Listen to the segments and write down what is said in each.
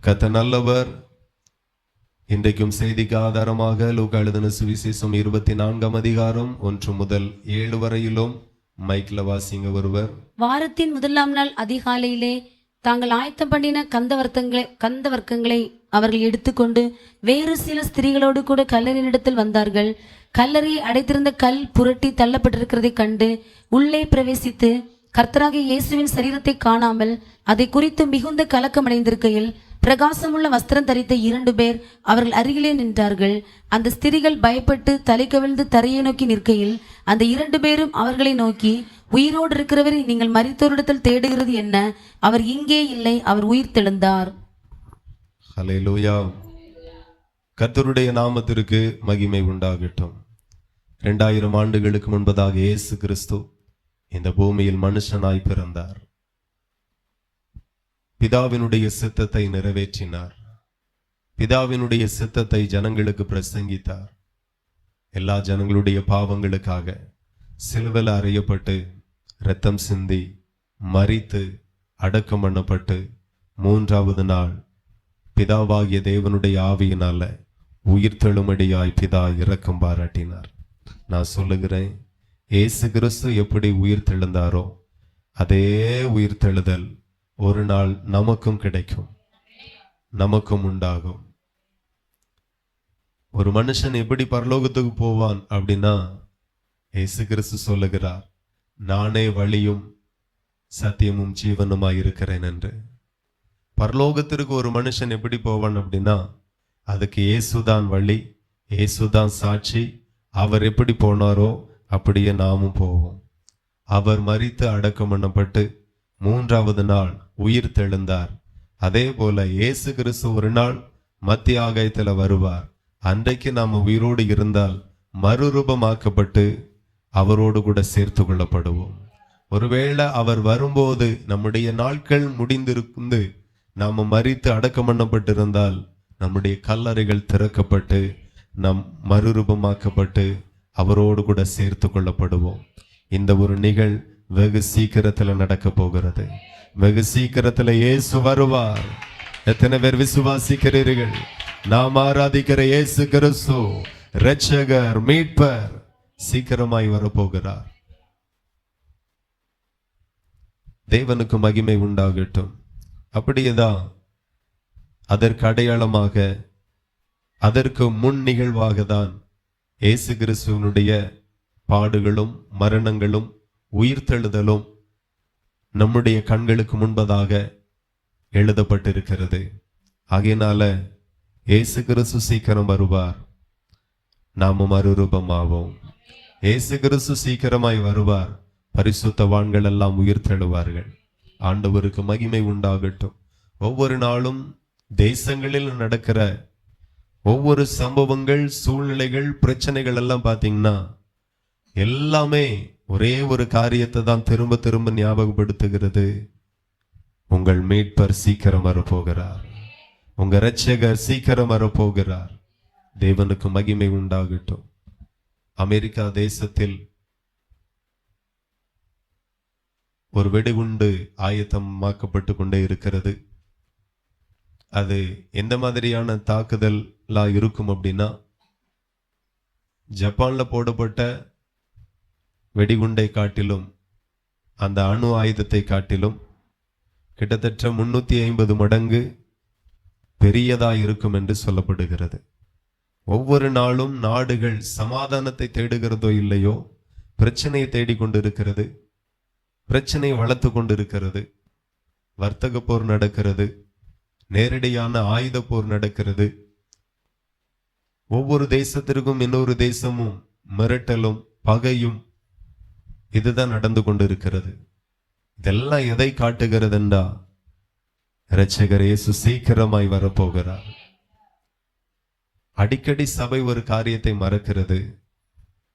கர்த்தர் நல்லவர். இன்றைக்கும் செய்திக்கு ஆதாரமாக லூக்கா எழுதின சுவிசேஷம் 24ஆம் அதிகாரம் 1 முதல் 7 வரையிலும் மைக்ல வாசிங்க ஒருவர். வாரத்தின் முதலாம் நாள் அதிகாலையிலே தாங்கள் ஆயத்தம் பண்ணின கந்த வர்க்கங்களை அவர்கள் எடுத்துக்கொண்டு வேறு சில ஸ்திரீகளோடு கூட கல்லறையினிடத்தில் வந்தார்கள். கல்லறையை அடைத்திருந்த கல் புரட்டி தள்ளப்பட்டிருக்கிறதை கண்டு உள்ளே பிரவேசித்து கர்த்தராகிய இயேசுவின் சரீரத்தை காணாமல் அதை குறித்து மிகுந்த கலக்கமடைந்திருக்கையில் பிரகாசமுள்ள வஸ்திரம் தரித்த 2 பேர் அவர்கள் அருகிலே நின்றார்கள். அந்த ஸ்திரீகள் பயப்பட்டு தலை கவிழ்ந்து தரையை நோக்கி நிற்கையில் அந்த 2 பேரும் அவர்களை நோக்கி, உயிரோடு இருக்கிறவரை நீங்கள் மரித்தோரிடத்தில் தேடுகிறது என்ன? அவர் இங்கே இல்லை, அவர் உயிர் தெழுந்தார். ஹல்லேலூயா. கர்த்தருடைய நாமத்திற்கு மகிமை உண்டாகட்டும். 2000 ஆண்டுகளுக்கு முன்பதாக இயேசு கிறிஸ்து இந்த பூமியில் மனுஷனாய் பிறந்தார். பிதாவினுடைய சித்தத்தை நிறைவேற்றினார். பிதாவினுடைய சித்தத்தை ஜனங்களுக்கு பிரசங்கித்தார். எல்லா ஜனங்களுடைய பாவங்களுக்காக சிலுவையில் அறையப்பட்டு இரத்தம் சிந்தி மரித்து அடக்கம் பண்ணப்பட்டு 3ஆவது நாள் பிதாவாகிய தேவனுடைய ஆவியினால உயிர் தெழும்படியாய் பிதா இரக்கம் பாராட்டினார். நான் சொல்லுகிறேன், இயேசு கிறிஸ்து எப்படி உயிர் தெழுந்தாரோ அதே உயிர் தெழுதல் ஒரு நாள் நமக்கும் கிடைக்கும், நமக்கும் உண்டாகும். ஒரு மனுஷன் எப்படி பரலோகத்துக்கு போவான் அப்படின்னா, இயேசு கிறிஸ்து சொல்லுகிறார், நானே வழியும் சத்தியமும் ஜீவனுமாய் இருக்கிறேன் என்று. பரலோகத்திற்கு ஒரு மனுஷன் எப்படி போவான் அப்படின்னா, அதுக்கு இயேசுதான் வழி, இயேசுதான் சாட்சி. அவர் எப்படி போனாரோ அப்படியே நாமும் போவோம். அவர் மரித்து அடக்கம் பண்ணப்பட்டு 3ஆவது நாள் உயிர் தெழுந்தார். அதே போல இயேசு கிறிஸ்து ஒரு நாள் மத்திய ஆகாயத்தில் வருவார். அன்றைக்கு நாம் உயிரோடு இருந்தால் மறுரூபமாக்கப்பட்டு அவரோடு கூட சேர்த்து கொள்ளப்படுவோம். ஒருவேளை அவர் வரும்போது நம்முடைய நாட்கள் முடிந்திருந்து நாம் மரித்து அடக்கம் பண்ணப்பட்டிருந்தால் நம்முடைய கல்லறைகள் திறக்கப்பட்டு நம் மறுரூபமாக்கப்பட்டு அவரோடு கூட சேர்த்து கொள்ளப்படுவோம். இந்த ஒரு நிகழ் வெகு சீக்கிரத்துல நடக்க போகிறது. வெகு சீக்கிரத்துல இயேசு வருவார். எத்தனை பேர் விசுவாசிக்கிறீர்கள்? நாம் ஆராதிக்கிற இயேசு கிறிஸ்து இரட்சகர், மீட்பர் சீக்கிரமாய் வரப்போகிறார். தேவனுக்கு மகிமை உண்டாகட்டும். அப்படியேதான் அதற்கு அடையாளமாக, அதற்கு முன் நிகழ்வாக தான் இயேசு கிறிஸ்துவனுடைய பாடுகளும் மரணங்களும் உயிர்த்தெழுதலும் நம்முடைய கண்களுக்கு முன்பதாக எழுதப்பட்டிருக்கிறது. ஆகையினால இயேசு கிறிஸ்து சீக்கிரம் வருவார், நாமும் மறுரூபமாவோம். இயேசு கிறிஸ்து சீக்கிரமாய் வருவார், பரிசுத்தவான்கள் எல்லாம் உயிர்த்தெழுவார்கள். ஆண்டவருக்கு மகிமை உண்டாகட்டும். ஒவ்வொரு நாளும் தேசங்களில் நடக்கிற ஒவ்வொரு சம்பவங்கள், சூழ்நிலைகள், பிரச்சனைகள் எல்லாம் பார்த்தீங்கன்னா எல்லாமே ஒரே ஒரு காரியத்தை தான் திரும்ப திரும்ப ஞாபகப்படுத்துகிறது. உங்கள் மீட்பர் சீக்கிரம் வரப்போகிறார், உங்க இரட்சகர் சீக்கிரம் வரப்போகிறார். தேவனுக்கு மகிமை உண்டாகட்டும். அமெரிக்கா தேசத்தில் ஒரு வெடிகுண்டு ஆயத்தமாக்கப்பட்டு கொண்டே இருக்கிறது. அது எந்த மாதிரியான தாக்குதலா இருக்கும் அப்படின்னா, ஜப்பான்ல போடப்பட்ட வெடிகுண்டை காட்டிலும், அந்த அணு ஆயுதத்தை காட்டிலும் கிட்டத்தட்ட 350 மடங்கு பெரியதா இருக்கும் என்று சொல்லப்படுகிறது. ஒவ்வொரு நாளும் நாடுகள் சமாதானத்தை தேடுகிறதோ இல்லையோ பிரச்சனையை தேடிக்கொண்டிருக்கிறது, பிரச்சனையை வளர்த்து கொண்டிருக்கிறது. வர்த்தக போர் நடக்கிறது, நேரடியான ஆயுத போர் நடக்கிறது. ஒவ்வொரு தேசத்திற்கும் இன்னொரு தேசமும் மிரட்டலும் பகையும் இதுதான் நடந்து கொண்டிருக்கிறது. இதெல்லாம் எதை காட்டுகிறதுண்டா, இரட்சகர் இயேசு சீக்கிரமாய் வரப்போகிறார். அடிக்கடி சபை ஒரு காரியத்தை மறக்கிறது,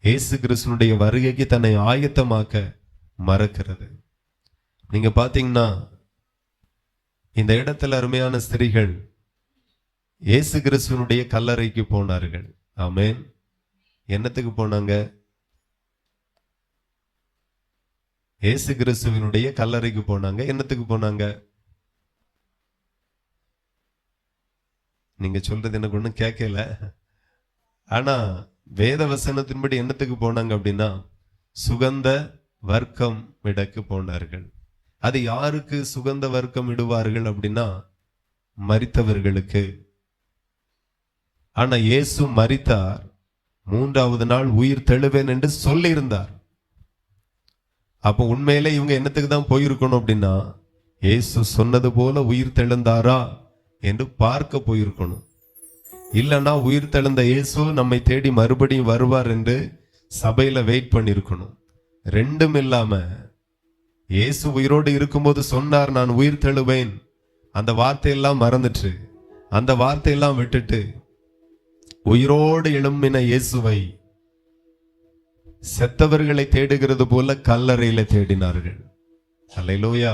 இயேசு கிறிஸ்துனுடைய வருகைக்கு தன்னை ஆயத்தமாக்க மறக்கிறது. நீங்க பாத்தீங்கன்னா இந்த இடத்துல அருமையான ஸ்திரீகள் இயேசு கிறிஸ்துவனுடைய கல்லறைக்கு போனார்கள். ஆமென். என்னத்துக்கு போனாங்க? இயேசு கிறிஸ்துவினுடைய கல்லறைக்கு போனாங்க. என்னத்துக்கு போனாங்க? நீங்க சொல்றது எனக்கு ஒன்றும் கேட்கல. ஆனா வேத வசனத்தின்படி என்னத்துக்கு போனாங்க அப்படின்னா, சுகந்த வர்க்கம் விடக்கு போனார்கள். அது யாருக்கு சுகந்த வர்க்கம் இடுவார்கள் அப்படின்னா, மரித்தவர்களுக்கு. ஆனா இயேசு மரித்தார், மூன்றாவது நாள் உயிர் தெழுவேன் என்று சொல்லி இருந்தார். அப்போ உண்மையிலே இவங்க என்னத்துக்கு தான் போயிருக்கணும் அப்படின்னா, இயேசு சொன்னது போல உயிர் தெழுந்தாரா என்று பார்க்க போயிருக்கணும். இல்லைன்னா உயிர் தெழுந்த இயேசு நம்மை தேடி மறுபடியும் வருவார் என்று சபையில வெயிட் பண்ணிருக்கணும். ரெண்டும் இல்லாம இயேசு உயிரோடு இருக்கும்போது சொன்னார், நான் உயிர் தெழுவேன். அந்த வார்த்தையெல்லாம் மறந்துட்டு, அந்த வார்த்தையெல்லாம் விட்டுட்டு, உயிரோடு எழும்பின இயேசுவை செத்தவர்களை தேடுகிறது போல கல்லறையில தேடினார்கள். அல்லேலூயா.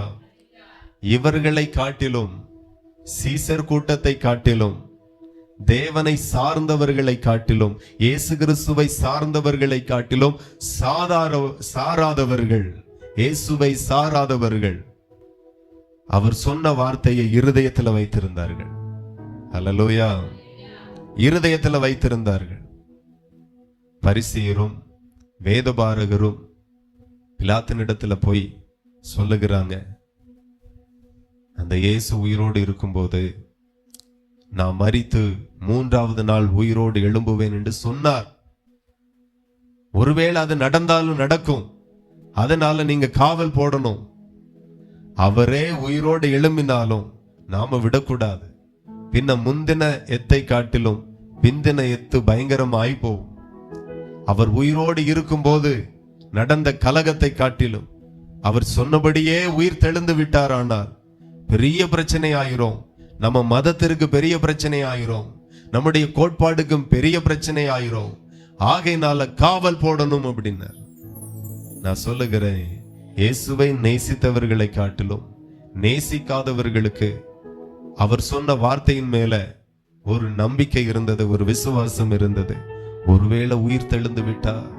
இவர்களை காட்டிலும், சீசர் கூட்டத்தை காட்டிலும், தேவனை சார்ந்தவர்களை காட்டிலும், இயேசு கிறிஸ்துவை சார்ந்தவர்களை காட்டிலும் சாராதவர்கள், இயேசுவை சாராதவர்கள் அவர் சொன்ன வார்த்தையை இருதயத்தில் வைத்திருந்தார்கள். அல்லேலூயா. இருதயத்தில் வைத்திருந்தார்கள். பரிசேயரும் வேதபாரகரும் பிலாத்தினிடத்துல போய் சொல்லுகிறாங்க, அந்த இயேசு உயிரோடு இருக்கும்போது நான் மரித்து மூன்றாவது நாள் உயிரோடு எழும்புவேன் என்று சொன்னார். ஒருவேளை அது நடந்தாலும் நடக்கும், அதனால நீங்க காவல் போடணும். அவரே உயிரோடு எழும்பினாலும் நாம விடக்கூடாது. பின்ன முந்தின எத்தை காட்டிலும் பிந்தின எத்து பயங்கரமாய் போகும். அவர் உயிரோடு இருக்கும்போது நடந்த கலகத்தை காட்டிலும் அவர் சொன்னபடியே உயிர் தெழுந்து விட்டாரானால் பெரிய பிரச்சனை ஆயிரும். நம்ம மதத்திற்கு பெரிய பிரச்சனை ஆயிரும், நம்முடைய கோட்பாடுக்கும் பெரிய பிரச்சனை ஆயிரும். ஆகையினால காவல் போடணும் அப்படின்னு நான் சொல்லுகிறேன். இயேசுவை நேசித்தவர்களை காட்டிலும் நேசிக்காதவர்களுக்கு அவர் சொன்ன வார்த்தையின் மேல ஒரு நம்பிக்கை இருந்தது, ஒரு விசுவாசம் இருந்தது. ஒருவேளை உயிர் தெழுந்து விட்டார்.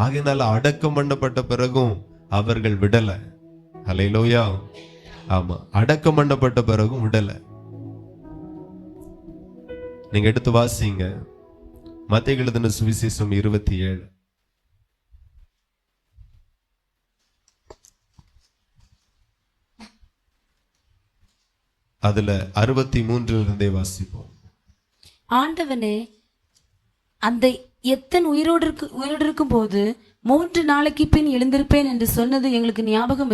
ஆகையினால அடக்கம் பண்ணப்பட்ட பிறகும் அவர்கள் விடல. அல்லேலூயா. ஆமா, அடக்கம் பண்ணப்பட்ட பிறகும் விடல. நீங்க எடுத்து வாசிங்க மத்தேயு எழுதின சுவிசேஷம் 27. அதுல 63 வாசிப்போம். ஆண்டவனே, அந்த எத்தன் உயிரோடு இருக்கும் போது 3 நாளைக்கு பின் எழுந்திருப்பேன் என்று சொன்னது எங்களுக்கு ஞாபகம்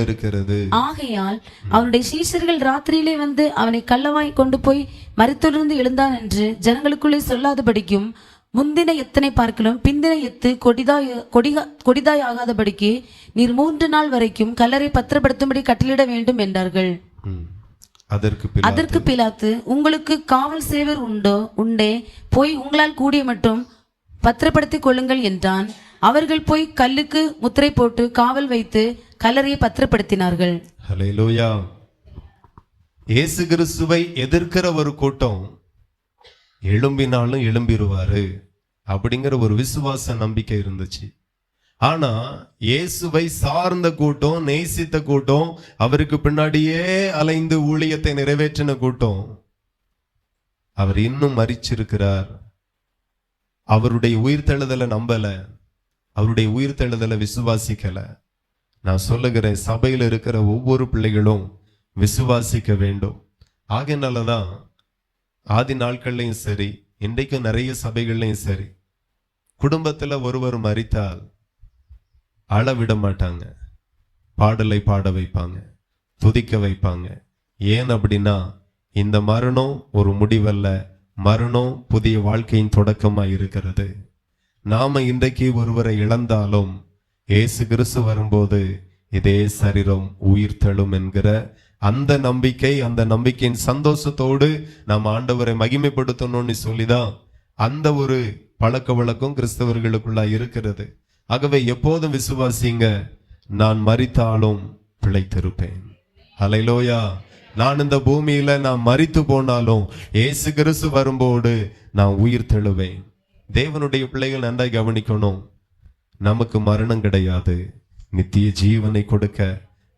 இருக்கிறது. ஆகையால் அவனுடைய சீஷர்கள் ராத்திரியிலே வந்து அவனை கள்ளவாய் கொண்டு போய் மரித்தொழிந்து எழுந்தான் என்று ஜனங்களுக்குள்ளே சொல்லாதபடிக்கும், முந்தின எத்தனை பார்க்கலாம் பிந்தின எத்து கொடிதாய் ஆகாதபடிக்கு நீர் 3 நாள் வரைக்கும் கல்லறை பத்திரப்படுத்தும்படி கட்டளையிட வேண்டும் என்றார்கள். அதற்கு பிலாத்து, உங்களுக்கு காவல் சேவர் உண்டே, போய் உங்களால் கூடிய மட்டும் பத்திரப்படுத்திக் கொள்ளுங்கள் என்றான். அவர்கள் போய் கல்லுக்கு முத்திரை போட்டு காவல் வைத்து கல்லறையை பத்திரப்படுத்தினார்கள். ஹல்லேலூயா. இயேசு கிறிஸ்துவை எதிர்க்கிற ஒரு கூட்டம் எழும்பினாலும் எழும்பிடுவாரு அப்படிங்கிற ஒரு விசுவாச நம்பிக்கை இருந்துச்சு. ஆனா இயேசுவை சார்ந்த கூட்டம், நேசித்த கூட்டம், அவருக்கு பின்னாடியே அலைந்து ஊழியத்தை நிறைவேற்றின கூட்டம், அவர் இன்னும் மரிச்சிருக்கிறார், அவருடைய உயிர்த்தெழுதலை நம்பல, அவருடைய உயிர்த்தெழுதலை விசுவாசிக்கல. நான் சொல்லுகிறேன், சபையில் இருக்கிற ஒவ்வொரு பிள்ளைகளும் விசுவாசிக்க வேண்டும். ஆகையினாலதான் ஆதி நாட்கள்லையும் சரி, இன்றைக்கும் நிறைய சபைகள்லையும் சரி, குடும்பத்துல ஒருவர் மரித்தால் அழ விட மாட்டாங்க, பாடலை பாட வைப்பாங்க, துதிக்க வைப்பாங்க. ஏன் அப்படின்னா, இந்த மரணம் ஒரு முடிவல்ல, மரணம் புதிய வாழ்க்கையின் தொடக்கமா இருக்கிறது. நாம இன்றைக்கு ஒருவரை இழந்தாலும் இயேசு கிறிஸ்து வரும்போது இதே சரீரம் உயிர் தெழும் என்கிற அந்த நம்பிக்கை, அந்த நம்பிக்கையின் சந்தோஷத்தோடு நாம் ஆண்டவரை மகிமைப்படுத்தணும்னு சொல்லிதான் அந்த ஒரு பழக்க வழக்கம் கிறிஸ்தவர்களுக்குள்ள இருக்கிறது. ஆகவே எப்போதும் விசுவாசிங்க, நான் மரித்தாலும் பிழைத்திருப்பேன். ஹல்லேலூயா. நான் இந்த பூமியில நான் மரித்து போனாலும் இயேசு கிறிஸ்து வரும்போது நான் உயிர் தெழுவேன். தேவனுடைய பிள்ளைகள் நன்றாய் கவனிக்கணும், நமக்கு மரணம் கிடையாது, நித்திய ஜீவனை கொடுக்க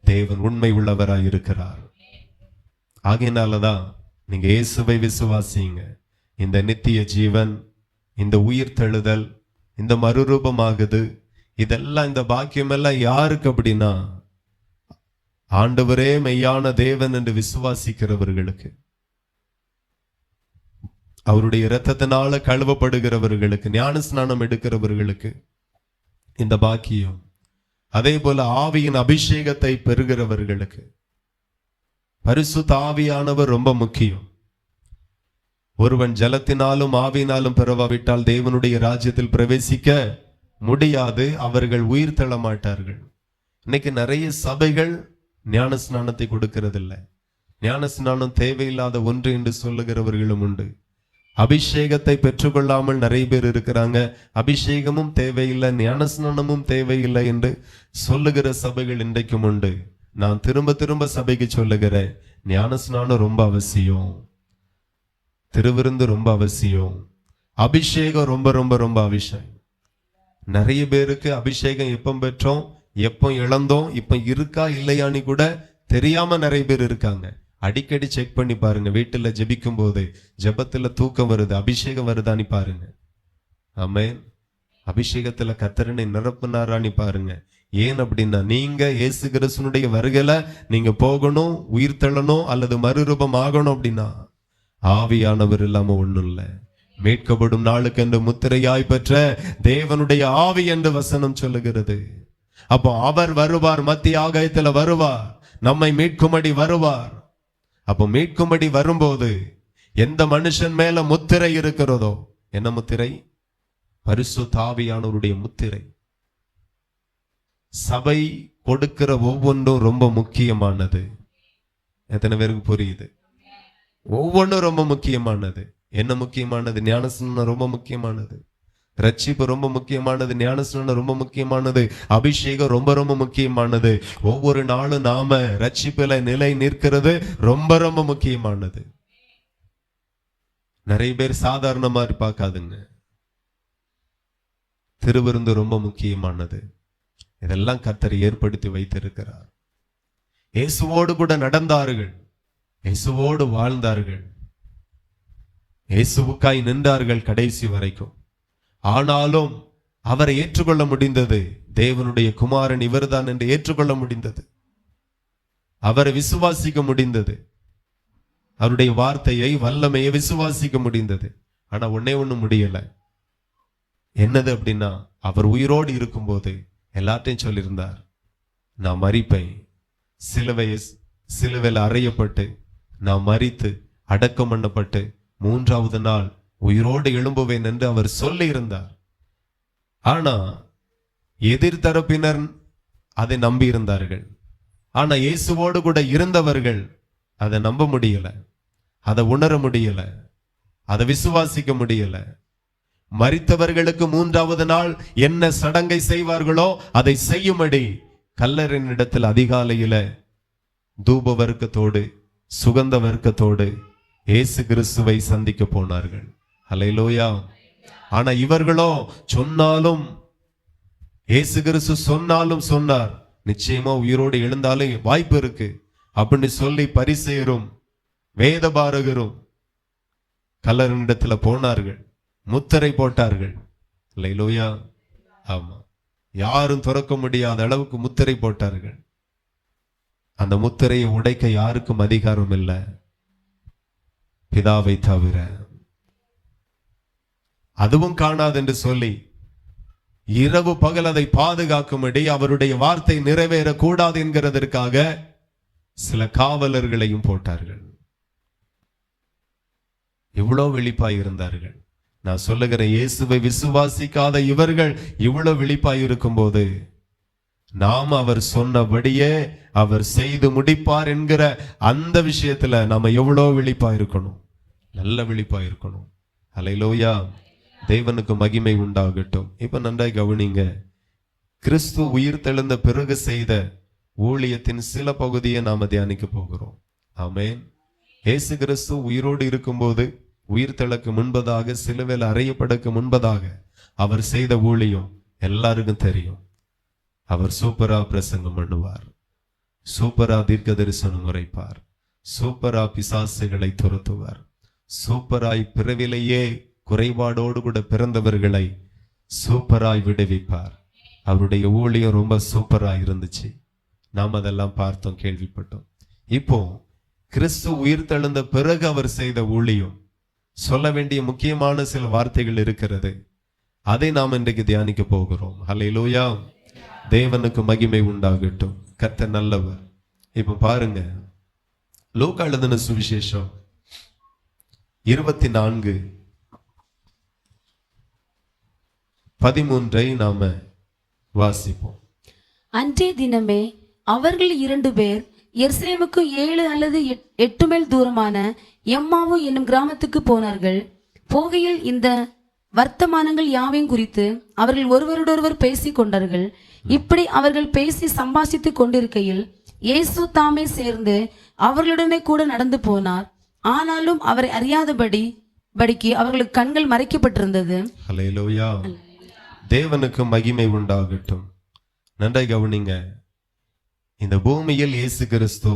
தேவன் உண்மை உள்ளவராய் இருக்கிறார். ஆகையினாலதான் நீங்க இயேசுவை விசுவாசிங்க. இந்த நித்திய ஜீவன், இந்த உயிர் தெழுதல், இந்த மறுரூபமாகுது, இதெல்லாம் இந்த பாக்கியம் எல்லாம் யாருக்கு அப்படின்னா ஆண்டவரே மெய்யான தேவன் என்று விசுவாசிக்கிறவர்களுக்கு, அவருடைய இரத்தத்தினால கழுவப்படுகிறவர்களுக்கு, ஞான ஸ்நானம் எடுக்கிறவர்களுக்கு இந்த பாக்கியம். அதே போல ஆவியின் அபிஷேகத்தை பெறுகிறவர்களுக்கு பரிசுத்த ஆவியானவர் ரொம்ப முக்கியம். ஒருவன் ஜலத்தினாலும் ஆவியினாலும் பெறவாவிட்டால் தேவனுடைய ராஜ்யத்தில் பிரவேசிக்க முடியாது, அவர்கள் உயிர் தள்ள மாட்டார்கள். இன்னைக்கு நிறைய சபைகள் ஞான ஸ்நானத்தை கொடுக்கிறதில்லை. ஞான ஸ்நானம் தேவையில்லாத ஒன்று என்று சொல்லுகிறவர்களும் உண்டு. அபிஷேகத்தை பெற்றுக்கொள்ளாமல் நிறைய பேர் இருக்கிறாங்க. அபிஷேகமும் தேவையில்லை, ஞான ஸ்நானமும் தேவையில்லை என்று சொல்லுகிற சபைகள் இன்றைக்கும் உண்டு. நான் திரும்ப திரும்ப சபைக்கு சொல்லுகிறேன், ஞான ஸ்நானம் ரொம்ப அவசியம், திருவிருந்து ரொம்ப அவசியம், அபிஷேகம் ரொம்ப ரொம்ப ரொம்ப அவசியம். நிறைய பேருக்கு அபிஷேகம் எப்போ பெற்றோம், எப்போ இழந்தோம், இப்ப இருக்கா இல்லையான்னு கூட தெரியாம நிறைய பேர் இருக்காங்க. அடிக்கடி செக் பண்ணி பாருங்க. வீட்டுல ஜெபிக்கும் போது ஜெபத்துல தூக்கம் வருது, அபிஷேகம் வருதான்னு பாருங்க. ஆமென். அபிஷேகத்துல கர்த்தரனை நிரப்புனாரான்னு பாருங்க. ஏன் அப்படின்னா, நீங்க இயேசு கிறிஸ்துவினுடைய வருகையில நீங்க போகணும், உயிர் தள்ளணும் அல்லது மறுரூபம் ஆகணும் அப்படின்னா ஆவியானவர் இல்லாம ஒண்ணும் இல்லை. மீட்கப்படும் நாளுக்கு என்று முத்திரையாய் பெற்ற தேவனுடைய ஆவி என்று வசனம் சொல்லுகிறது. அப்போ அவர் வருவார், மத்திய ஆகாயத்துல வருவார், நம்மை மீட்கும்படி வருவார். அப்போ மீட்கும்படி வரும்போது எந்த மனுஷன் மேல முத்திரை இருக்கிறதோ, என்ன முத்திரை? பரிசுத்த ஆவியானவருடைய முத்திரை. சபை கொடுக்கிற ஒவ்வொன்றும் ரொம்ப முக்கியமானது. எத்தனை பேருக்கு புரியுது? ஒவ்வொன்றும் ரொம்ப முக்கியமானது. என்ன முக்கியமானது? ஞானஸ்நானம் ரொம்ப முக்கியமானது, ரட்சிப்பு ரொம்ப முக்கியமானது, ஞானஸ்நானம் ரொம்ப முக்கியமானது, அபிஷேகம் ரொம்ப ரொம்ப முக்கியமானது. ஒவ்வொரு நாளும் நாம ரட்சிப்புல நிலை நிற்கிறது ரொம்ப ரொம்ப முக்கியமானது. நிறைய பேர் சாதாரணமா பார்க்காதுங்க. திருவிருந்து ரொம்ப முக்கியமானது. இதெல்லாம் கர்த்தர் ஏற்படுத்தி வைத்திருக்கிறார். இயேசுவோடு கூட நடந்தார்கள், இயேசுவோடு வாழ்ந்தார்கள், இயேசுவுக்காய் நின்றார்கள் கடைசி வரைக்கும். ஆனாலும் அவரை ஏற்றுக்கொள்ள முடிந்தது. தேவனுடைய குமாரன் இவர்தான் என்று ஏற்றுக்கொள்ள முடிந்தது. அவரை விசுவாசிக்க முடிந்தது. அவருடைய வார்த்தையை, வல்லமையை விசுவாசிக்க முடிந்தது. ஆனா ஒன்னே ஒண்ணு முடியல. என்னது அப்படின்னா, அவர் உயிரோடு இருக்கும்போது எல்லாத்தையும் சொல்லியிருந்தார், நான் மரிப்பேன், சிலுவையில் அறையப்பட்டு நான் மரித்து அடக்கம் பண்ணப்பட்டு 3வது நாள் உயிரோடு எழும்புவேன் என்று அவர் சொல்லி இருந்தார். ஆனா எதிர்த்தரப்பினர் அதை நம்பி இருந்தார்கள். ஆனா இயேசுவோடு கூட இருந்தவர்கள் அதை நம்ப முடியல, அதை உணர முடியல, அதை விசுவாசிக்க முடியல. மரித்தவர்களுக்கு 3வது நாள் என்ன சடங்கை செய்வார்களோ அதை செய்யும்படி கல்லறையின் இடத்தில் அதிகாலையில தூப வர்க்கத்தோடு சுகந்த வர்க்கத்தோடு இயேசு கிறிஸ்துவை சந்திக்க போனார்கள். அல்லேலூயா. ஆனா இவர்களோ சொன்னாலும், இயேசு கிறிஸ்து சொன்னாலும் சொன்னார், நிச்சயமா உயிரோடு எழுந்தாலும் வாய்ப்பு இருக்கு அப்படின்னு சொல்லி பரிசேயரும் வேதபாரகரும் கல்லறையிடத்துல போனார்கள், முத்திரை போட்டார்கள். அல்லேலூயா. ஆமா, யாரும் துறக்க முடியாத அளவுக்கு முத்திரை போட்டார்கள். அந்த முத்திரையை உடைக்க யாருக்கும் அதிகாரம் இல்லை, பிதாவை தவிர. அதுவும் காணாது என்று சொல்லி இரவு பகல் அதை பாதுகாக்கும்படி, அவருடைய வார்த்தை நிறைவேறக்கூடாது என்கிறதற்காக சில காவலர்களையும் போட்டார்கள். இவ்வளவு விழிப்பாய் இருந்தார்கள். நான் சொல்லுகிறேன், இயேசுவை விசுவாசிக்காத இவர்கள் இவ்வளவு விழிப்பாய் இருக்கும் போது நாம் அவர் சொன்னபடியே அவர் செய்து முடிப்பார் என்கிற அந்த விஷயத்துல நாம எவ்வளவு விழிப்பா இருக்கணும், நல்ல விழிப்பா இருக்கணும். அல்லேலூயா. தேவனுக்கு மகிமை உண்டாகட்டும். இப்ப நன்றாய் கவனிங்க. கிறிஸ்து உயிர் தெழுந்த பிறகு செய்த ஊழியத்தின் சில பகுதியை நாம தியானிக்க போகிறோம். ஆமென். இயேசு கிறிஸ்து உயிரோடு இருக்கும்போது, உயிர் தெழுக்கு முன்பதாக, சிலுவையில் அறையப்படக்கு முன்பதாக அவர் செய்த ஊழியம் எல்லாருக்கும் தெரியும். அவர் சூப்பரா பிரசங்கம் பண்ணுவார், சூப்பரா தீர்க்க தரிசனம் உரைப்பார், சூப்பரா பிசாசுகளை துரத்துவார். சூப்பராய் பிறவிலேயே குறைபாடோடு கூட பிறந்தவர்களை சூப்பராய் விடுவிப்பார். அவருடைய ஊழியம் ரொம்ப சூப்பராய் இருந்துச்சு. நாம் அதெல்லாம் பார்த்தோம், கேள்விப்பட்டோம். இப்போ கிறிஸ்து உயிர் தெழுந்த பிறகு அவர் செய்த ஊழியம், சொல்ல வேண்டிய முக்கியமான சில வார்த்தைகள் இருக்கிறது. அதை நாம் இன்றைக்கு தியானிக்க போகிறோம். ஹல்லேலூயா, தேவனுக்கு மகிமை உண்டாகட்டும். கர்த்தர் நல்லவர். இப்ப பாருங்க, லூக்கா எழுதின சுவிசேஷம் 24:13 நாம வாசிப்போம். அன்றைய தினமே அவர்கள் 2 பேர் எருசலேமுக்கு 7 அல்லது 8 மைல் தூரமான எம்மாவு என்னும் கிராமத்துக்கு போனார்கள். போகையில் இந்த வர்த்தமானங்கள் யாவையும் குறித்து அவர்கள் ஒருவரோடொருவர் பேசிக் கொண்டார்கள். இப்படி அவர்கள் பேசி சம்பாஷித்துக் கொண்டிருக்கையில் இயேசு தாமே சேர்ந்து அவர்களுடனே கூட நடந்து போனார். ஆனாலும் அவரை அறியாதபடிக்கு அவர்களுக்கு கண்கள் மறைக்கப்பட்டிருந்தது. ஹல்லேலூயா, தேவனுக்கு மகிமை உண்டாகட்டும். நன்றாய் கவனிங்க. இந்த பூமியில் இயேசு கிறிஸ்து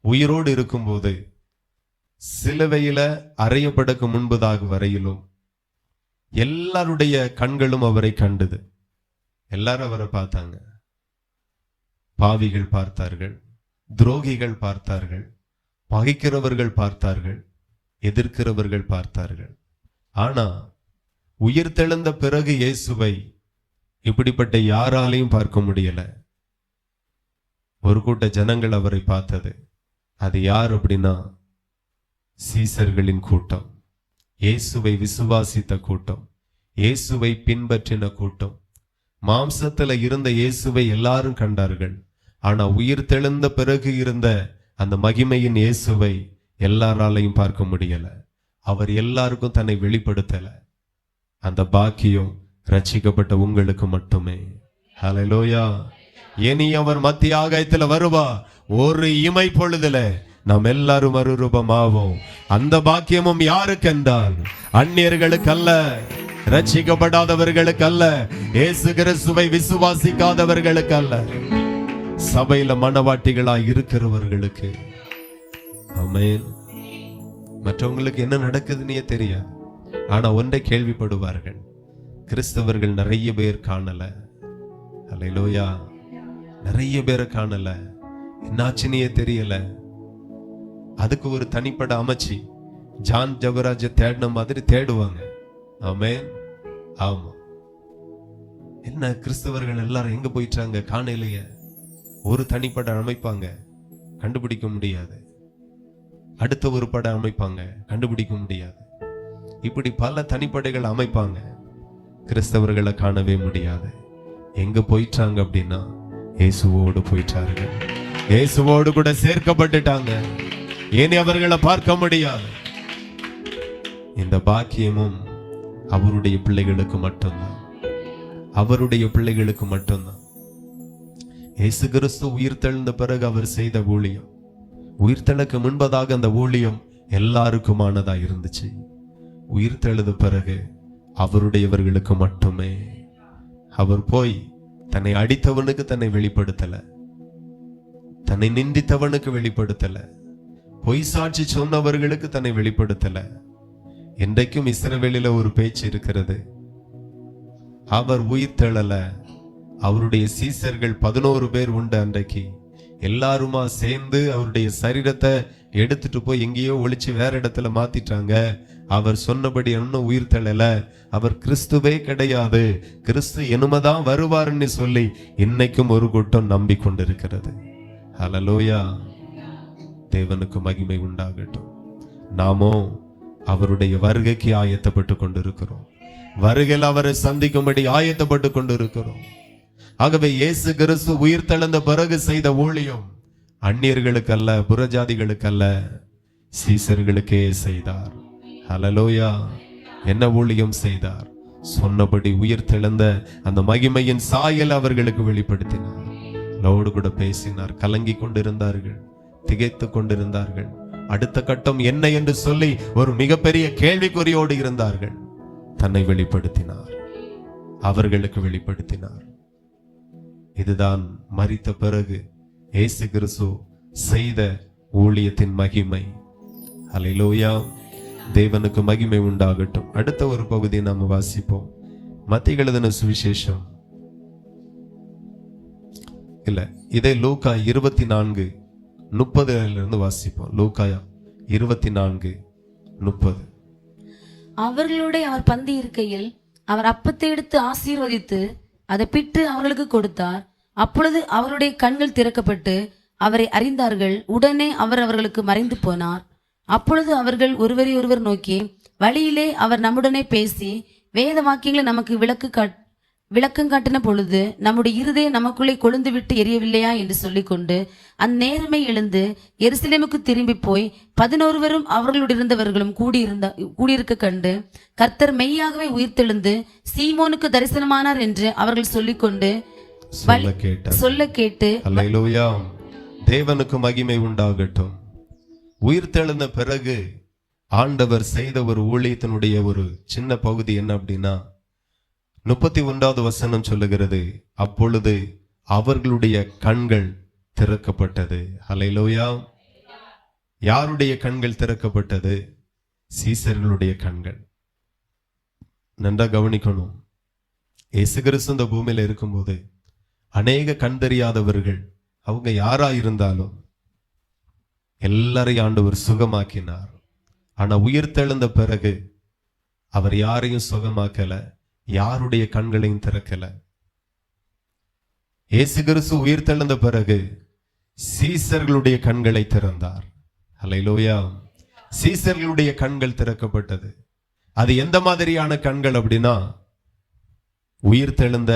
உயிரோடு இருக்கும்போது சிலுவையில அறையப்படக்கு முன்பதாக வரையிலும் எல்லாருடைய கண்களும் அவரை கண்டது. எல்லாரும் அவரை பார்த்தாங்க. பாவிகள் பார்த்தார்கள், துரோகிகள் பார்த்தார்கள், பகைக்கிறவர்கள் பார்த்தார்கள், எதிர்க்கிறவர்கள் பார்த்தார்கள். ஆனா உயிர் தெழுந்த பிறகு இயேசுவை இப்படிப்பட்ட யாராலையும் பார்க்க முடியல. ஒரு கூட்ட ஜனங்கள் அவரை பார்த்தது. அது யார் அப்படின்னா, சீசர்களின் கூட்டம், இயேசுவை விசுவாசித்த கூட்டம், இயேசுவை பின்பற்றின கூட்டம். மாம்சத்துல இருந்த இயேசுவை எல்லாரும் கண்டார்கள். ஆனா உயிர் தெழுந்த பிறகு இருந்த அந்த மகிமையின் இயேசுவை எல்லாராலையும் பார்க்க முடியல. அவர் எல்லாருக்கும் தன்னை வெளிப்படுத்தல. அந்த பாக்கியம் ரட்சிக்கப்பட்ட உங்களுக்கு மட்டுமே. ஹல்லேலூயா. இனி அவர் மத்திய ஆகாயத்துல வருவா. ஒரு இமை பொழுதுல நாம் எல்லாரும் மறுரூபமாவோம். அந்த பாக்கியமும் யாருக்கு என்றால் அந்நியர்களுக்கு அல்ல, ரட்சிக்கப்படாதவர்களுக்கு அல்ல, இயேசு கிறிஸ்துவை விசுவாசிக்காதவர்களுக்கு அல்ல, சபையில மனவாட்டிகளாய் இருக்கிறவர்களுக்கு. ஆமென். மற்றவங்களுக்கு என்ன நடக்குதுன்னே தெரியாது. ஆனா ஒன்றை கேள்விப்படுவார்கள், கிறிஸ்தவர்கள் நிறைய பேர் காணல. ஹல்லேலூயா, நிறைய பேரை காணல, என்னாச்சுன்னே தெரியல. அதுக்கு ஒரு தனிப்பட அமைச்சு ஜான் ஜபராஜ தேடின மாதிரி தேடுவாங்க. ஆமென். ஆமா, என்ன கிறிஸ்தவர்கள் எல்லாரும் எங்க போயிட்டாங்க, காணலையே. ஒரு தனிப்பட அமைப்பாங்க, கண்டுபிடிக்க முடியாது. அடுத்த ஒரு படம் அமைப்பாங்க, கண்டுபிடிக்க முடியாது. இப்படி பல தனிப்படைகள் அமைப்பாங்க, கிறிஸ்தவர்களை காணவே முடியாது. எங்க போயிட்டாங்க அப்படின்னா இயேசுவோடு போயிட்டார்கள், இயேசுவோடு கூட சேர்க்கப்பட்டுட்டாங்க. இனி அவர்களை பார்க்க முடியாது. இந்த பாக்கியமும் அவருடைய பிள்ளைகளுக்கு மட்டும்தான், அவருடைய பிள்ளைகளுக்கு மட்டும்தான். இயேசு கிறிஸ்து உயிர் தெழுந்த பிறகு அவர் செய்த ஊழியம், உயிர்த்தெழுக்கு முன்பதாக அந்த ஊழியம் எல்லாருக்குமானதா இருந்துச்சு. உயிர் தெழுத பிறகு அவருடையவர்களுக்கு மட்டுமே. அவர் போய் தன்னை அடித்தவனுக்கு தன்னை வெளிப்படுத்தல, தன்னை நிந்தித்தவனுக்கு வெளிப்படுத்தல, பொய் சாட்சி சொன்னவர்களுக்கு தன்னை வெளிப்படுத்தல. இன்றைக்கும் இஸ்ரவேலில ஒரு பேச்சு இருக்கிறது, அவர் உயிர் தெழல, அவருடைய சீசர்கள் 11 பேர் உண்டு. அன்றைக்கு எல்லாருமா சேர்ந்து அவருடைய சரீரத்தை எடுத்துட்டு போய் எங்கேயோ ஒளிச்சு வேற இடத்துல மாத்திட்டாங்க. அவர் சொன்னபடி இன்னும் உயிர் தெழல, அவர் கிறிஸ்துவே கிடையாது, கிறிஸ்து இனிமேதான் வருவார்னு சொல்லி இன்னைக்கும் ஒரு கூட்டம் நம்பிக்கொண்டிருக்கிறது. ஹல்லேலூயா, தேவனுக்கு மகிமை உண்டாகட்டும். நாமோ அவருடைய வருகைக்கு ஆயத்தப்பட்டு கொண்டிருக்கிறோம். வருகையில் அவரை சந்திக்கும்படி ஆயத்தப்பட்டு கொண்டிருக்கிறோம். ஆகவே இயேசு கிறிஸ்து உயிர் தெழுந்த பிறகு செய்த ஊழியம் அந்நியர்களுக்கு அல்ல, புறஜாதிகளுக்கு அல்ல, சீசர்களுக்கே செய்தார். ஹல்லேலூயா. என்ன ஊழியம் செய்தார்? சொன்னபடி உயிர் தெழுந்த அந்த மகிமையின் சாயல் அவர்களுக்கு வெளிப்படுத்தினார். லோடு கூட பேசினார். கலங்கி கொண்டிருந்தார்கள், திகைத்து கொண்டிருந்தார்கள். அடுத்த கட்டம் என்ன என்று சொல்லி ஒரு மிகப்பெரிய கேள்விக்குறியோடு இருந்தார்கள். தன்னை வெளிப்படுத்தினார், அவர்களுக்கு வெளிப்படுத்தினார். இதுதான் மரித்த பிறகு இயேசு கிறிஸ்து செய்த ஊழியத்தின் மகிமை. ஹல்லேலூயா. தேவனுக்கு மகிமை உண்டாகட்டும். அடுத்த ஒரு பகுதியை நாம் வாசிப்போம். மத்தேயு எழுதின சுவிசேஷம் இல்ல, இதே லூக்கா 24:30 வாசிப்போம். லூக்கா 24:30. அவர்களோட அவர் பந்தி இருக்கையில் அவர் அப்பத்தை எடுத்து ஆசீர்வதித்து அதை பிட்டு அவர்களுக்கு கொடுத்தார். அப்பொழுது அவருடைய கண்கள் திறக்கப்பட்டு அவரை அறிந்தார்கள். உடனே அவர் அவர்களுக்கு மறைந்து போனார். அப்பொழுது அவர்கள் ஒருவரை ஒருவர் நோக்கி, வழியிலே அவர் நம்முடனே பேசி வேத வாக்கியங்களை நமக்கு விளக்கம் காட்டின பொழுது நம்முடைய இருதயம் நமக்குள்ளே கொழுந்து விட்டு எரியவில்லையா என்று சொல்லிக்கொண்டு அந்நேரமே எழுந்து எருசலேமுக்கு திரும்பி போய் 11 அவர்களுடைய இருந்தவர்களும் கூடியிருக்க கண்டு, கர்த்தர் மெய்யாகவே உயிர்த்தெழுந்து சீமோனுக்கு தரிசனமானார் என்று அவர்கள் சொல்லிக்கொண்டு சொல்ல கேட்டு. அல்லேலூயா. தேவனுக்கு மகிமை உண்டாகட்டும். உயிர்த்தெழுந்த பிறகு ஆண்டவர் செய்த ஒரு ஊழியத்தினுடைய ஒரு சின்ன பகுதி என்ன அப்படின்னா, 31வது வசனம் சொல்லுகிறது, அப்பொழுது அவர்களுடைய கண்கள் திறக்கப்பட்டது. அல்லேலூயா. யாருடைய கண்கள் திறக்கப்பட்டது? சீசர்களுடைய கண்கள். நன்றா கவனிக்கணும். இயேசு கிறிஸ்து இந்த பூமியில இருக்கும்போது அநேக கண் தெரியாதவர்கள், அவங்க யாரா இருந்தாலும் எல்லாரையும் ஆண்டவர் சுகமாக்கினார். ஆனா உயிர்த்தெழுந்த பிறகு அவர் யாரையும் சுகமாக்கல, யாருடைய கண்களையும் திறக்கல. இயேசு கிறிஸ்து உயிர்த்தெழுந்த பிறகு சீசர்களுடைய கண்களை திறந்தார். அல்லேலூயா. சீசர்களுடைய கண்கள் திறக்கப்பட்டது. அது எந்த மாதிரியான கண்கள் அப்படின்னா, உயிர்த்தெழுந்த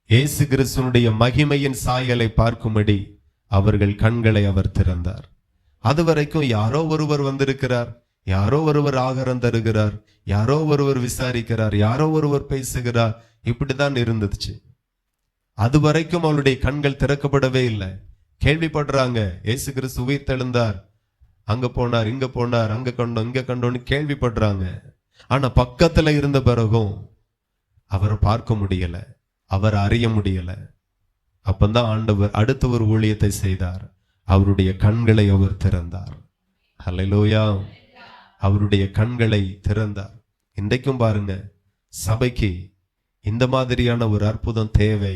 இயேசு கிறிஸ்துனுடைய மகிமையின் சாயலை பார்க்கும்படி அவர்கள் கண்களை அவர் திறந்தார். அதுவரைக்கும் யாரோ ஒருவர் வந்திருக்கிறார், யாரோ ஒருவர் ஆகாரம் தருகிறார், யாரோ ஒருவர் விசாரிக்கிறார், யாரோ ஒருவர் பேசுகிறார், இப்படிதான் இருந்துச்சு. அது வரைக்கும் அவளுடைய கண்கள் திறக்கப்படவே இல்லை. கேள்விப்படுறாங்க, இயேசு கிறிஸ்து உயிர்த்தெழுந்தார், அங்க போனார், இங்க போனார், அங்க கண்டோம், இங்க கண்டோன்னு கேள்விப்படுறாங்க. ஆனா பக்கத்துல இருந்த பிறகும் அவரை பார்க்க முடியல, அவர் அறிய முடியல. அப்பந்தான் ஆண்டவர் அடுத்த ஒரு ஊழியத்தை செய்தார். அவருடைய கண்களை அவர் திறந்தார். அல்லேலூயா. அவருடைய கண்களை திறந்தார். இன்றைக்கும் பாருங்க, சபைக்கு இந்த மாதிரியான ஒரு அற்புதம் தேவை.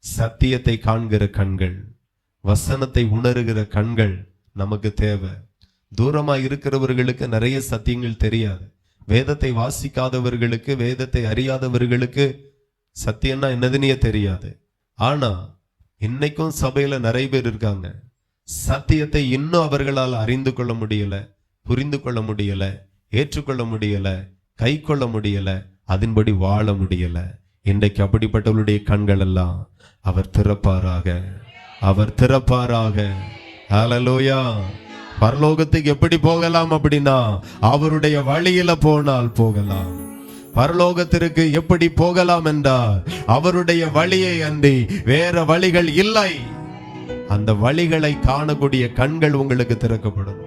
சத்தியத்தை காண்கிற கண்கள், வசனத்தை உணர்கிற கண்கள் நமக்கு தேவை. தூரமா இருக்கிறவர்களுக்கு நிறைய சத்தியங்கள் தெரியாது. வேதத்தை வாசிக்காதவர்களுக்கு, வேதத்தை அறியாதவர்களுக்கு சத்தியம்னா என்னதுன்னே தெரியாது. ஆனா இன்னைக்கும் சபையில நிறைய பேர் இருக்காங்க, சத்தியத்தை இன்னும் அவர்களால் அறிந்து கொள்ள முடியல, புரிந்து கொள்ள முடியல, ஏற்றுக்கொள்ள முடியல, கை கொள்ள முடியல, அதன்படி வாழ முடியல. இன்றைக்கு அப்படிப்பட்டவருடைய கண்கள் எல்லாம் அவர் திறப்பாராக, அவர் திறப்பாராக. ஹல்லேலூயா. பரலோகத்துக்கு எப்படி போகலாம் அப்படின்னா, அவருடைய வழியில போனால் போகலாம். பரலோகத்திற்கு எப்படி போகலாம் என்றால் அவருடைய வழியை அன்றி வேற வழிகள் இல்லை. அந்த வழிகளை காணக்கூடிய கண்கள் உங்களுக்கு திறக்கப்படும்.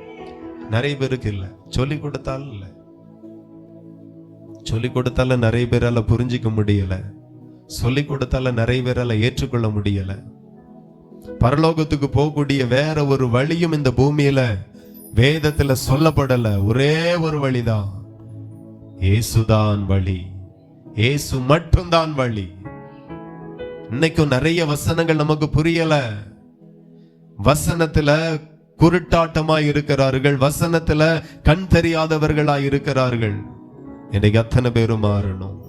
நிறைய பேருக்கு இல்லை, சொல்லிக் கொடுத்தாலும் இல்லை, சொல்லிக் கொடுத்தால நிறைய பேரால புரிஞ்சிக்க முடியல, சொல்லிக் கொடுத்தால நிறைய பேரால ஏற்றுக்கொள்ள முடியல. பரலோகத்துக்கு போகக்கூடிய வேற ஒரு வழியும் இந்த பூமியில வேதத்துல சொல்லப்படல. ஒரே ஒரு வழிதான், இயேசுதான் வழி, இயேசு மட்டும்தான் வழி. இன்னைக்கும் நிறைய வசனங்கள் நமக்கு புரியல. வசனத்துல குருட்டாட்டமா இருக்கிறார்கள், வசனத்துல கண் தெரியாதவர்களா இருக்கிறார்கள். இன்னைக்கு அத்தனை பேரும் மாறணும்.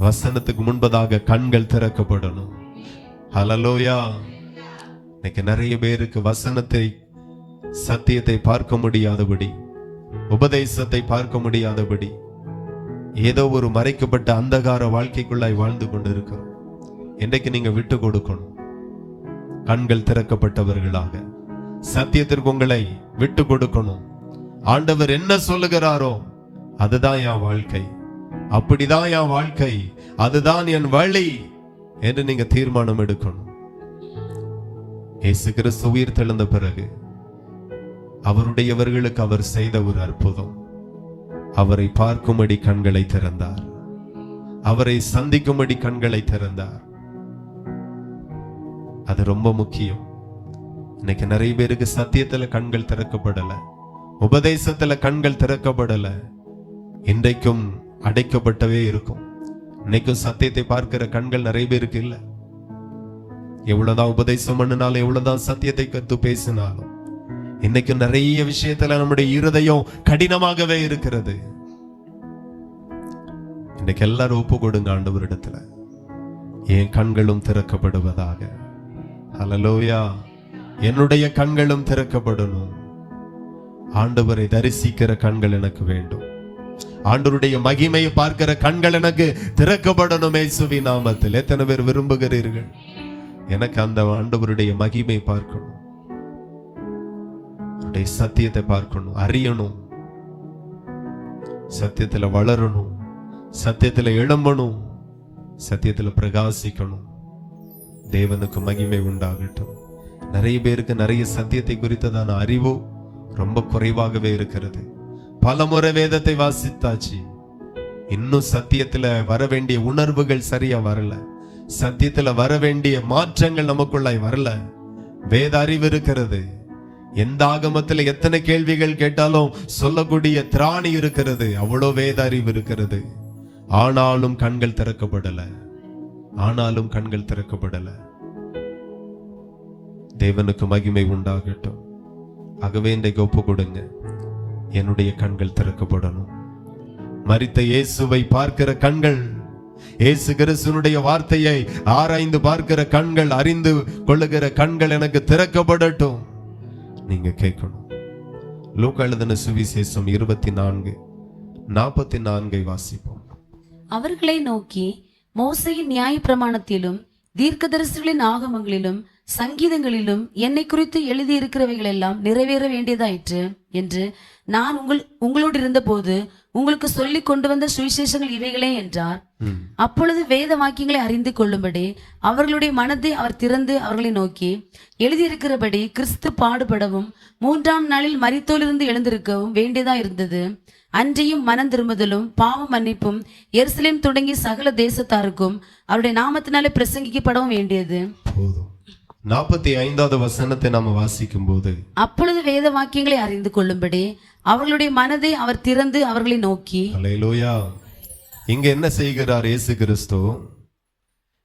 வசனத்துக்கு முன்பதாக கண்கள் திறக்கப்படணும். ஹல்லேலூயா. இன்னைக்கு நிறைய பேருக்கு வசனத்தை, சத்தியத்தை பார்க்க முடியாதபடி, உபதேசத்தை பார்க்க முடியாதபடி ஏதோ ஒரு மறைக்கப்பட்ட அந்தகார வாழ்க்கைக்குள்ளாய் வாழ்ந்து கொண்டிருக்கிறோம். இன்றைக்கு நீங்க விட்டு கொடுக்கணும். கண்கள் திறக்கப்பட்டவர்களாக சத்தியத்திற்கு உங்களை விட்டு கொடுக்கணும். ஆண்டவர் என்ன சொல்லுகிறாரோ அதுதான் என் வாழ்க்கை, அப்படிதான் என் வாழ்க்கை, அதுதான் என் வழி என்று நீங்க தீர்மானம் எடுக்கணும். இயேசு கிறிஸ்து உயிர் தெழுந்த பிறகு அவருடையவர்களுக்கு அவர் செய்த ஒரு அற்புதம், அவரை பார்க்கும்படி கண்களை திறந்தார், அவரை சந்திக்கும்படி கண்களை திறந்தார். அது ரொம்ப முக்கியம். இன்னைக்கு நிறைய பேருக்கு சத்தியத்துல கண்கள் திறக்கப்படல, உபதேசத்துல கண்கள் திறக்கப்படல. இன்றைக்கும் அடைக்கப்பட்டவே இருக்கும். இன்னைக்கும் சத்தியத்தை பார்க்கிற கண்கள் நிறைய பேருக்கு இல்ல. எவ்வளவுதான் உபதேசம் பண்ணினாலும், எவ்வளவுதான் சத்தியத்தை கத்து பேசினாலும், இன்னைக்கு நிறைய விஷயத்துல நம்முடைய இருதயம் கடினமாகவே இருக்கிறது. இன்னைக்கு எல்லாரும் ஒப்பு கொடுங்க ஆண்டவரிடத்துல, என் கண்களும் திறக்கப்படுவதாக. ஹல்லேலூயா. என்னுடைய கண்களும் திறக்கப்படணும். ஆண்டவரை தரிசிக்கிற கண்கள் எனக்கு வேண்டும். ஆண்டவருடைய மகிமையை பார்க்கிற கண்கள் எனக்கு திறக்கப்படணும் இயேசுவின் நாமத்தில். எத்தனை பேர் விரும்புகிறீர்கள்? எனக்கு அந்த ஆண்டவருடைய மகிமை பார்க்கணும், அவருடைய சத்தியத்தை பார்க்கணும், அறியணும், சத்தியத்துல வளரணும், சத்தியத்துல எழும்பணும், சத்தியத்துல பிரகாசிக்கணும். தேவனுக்கு மகிமை உண்டாகட்டும். நிறைய பேருக்கு நிறைய சத்தியத்தை குறித்ததான அறிவு ரொம்ப குறைவாகவே இருக்கிறது. பல முறை வேதத்தை வாசித்தாச்சு, இன்னும் சத்தியத்துல வர வேண்டிய உணர்வுகள் சரியா வரல, சத்தியத்துல வர வேண்டிய மாற்றங்கள் நமக்குள்ளாய் வரல. வேத அறிவு இருக்கிறது, எந்த ஆகமத்துல எத்தனை கேள்விகள் கேட்டாலும் சொல்லக்கூடிய திராணி இருக்கிறது, அவ்வளோ வேத அறிவு இருக்கிறது. ஆனாலும் கண்கள் திறக்கப்படல, ஆனாலும் கண்கள் திறக்கப்படல. தேவனுக்கு மகிமை உண்டாகட்டும். ஆகவே இன்றைக்கு ஒப்பு கொடுங்க, என்னுடைய கண்கள் திறக்கப்படணும். மரித்த இயேசுவை பார்க்கிற கண்கள், இயேசு கிறிஸ்துவினுடைய வார்த்தையை ஆராய்ந்து பார்க்கிற கண்கள், அறிந்து கொள்ளுகிற கண்கள் எனக்கு திறக்கப்படட்டும். நீங்க கேட்கணும். லூக்கா எழுதின சுவிசேஷம் 24:44 வாசிப்போம். அவர்களை நோக்கி, மோசேயின் நியாயப்பிரமாணத்திலும் தீர்க்கதரிசிகளின் ஆகமங்களிலும் சங்கீதங்களிலும் என்னை குறித்து எழுதியிருக்கிறவைகள் எல்லாம் நிறைவேற வேண்டியதாயிற்று என்று நான் உங்களோடு இருந்தபோது உங்களுக்கு சொல்லி கொண்டு வந்த சுவிசேஷங்கள் இவைகளே என்றார். அப்பொழுது வேத வாக்கியங்களை அறிந்து கொள்ளும்படி அவர்களுடைய மனதை அவர் திறந்து அவர்களை நோக்கி, எழுதியிருக்கிறபடி கிறிஸ்து பாடுபடவும் 3ஆம் நாளில் மரித்தோரிலிருந்து எழுந்திருக்கவும் வேண்டியதா இருந்தது. அன்றையும் மனம் திரும்புதலும் பாவ மன்னிப்பும் எருசலேம் தொடங்கி சகல தேசத்தாருக்கும் அவருடைய நாமத்தினாலே பிரசங்கிக்கப்படவும் வேண்டியது. போதும். 45வது வசனத்தை நாம வாசிக்கும் போது, அப்பொழுது வேத வாக்கியங்களை அறிந்து கொள்ளும்படி அவர்களுடைய மனதை அவர் திறந்து அவர்களை நோக்கி. அல்லேலூயா. இங்க என்ன செய்கிறார் இயேசு கிறிஸ்து?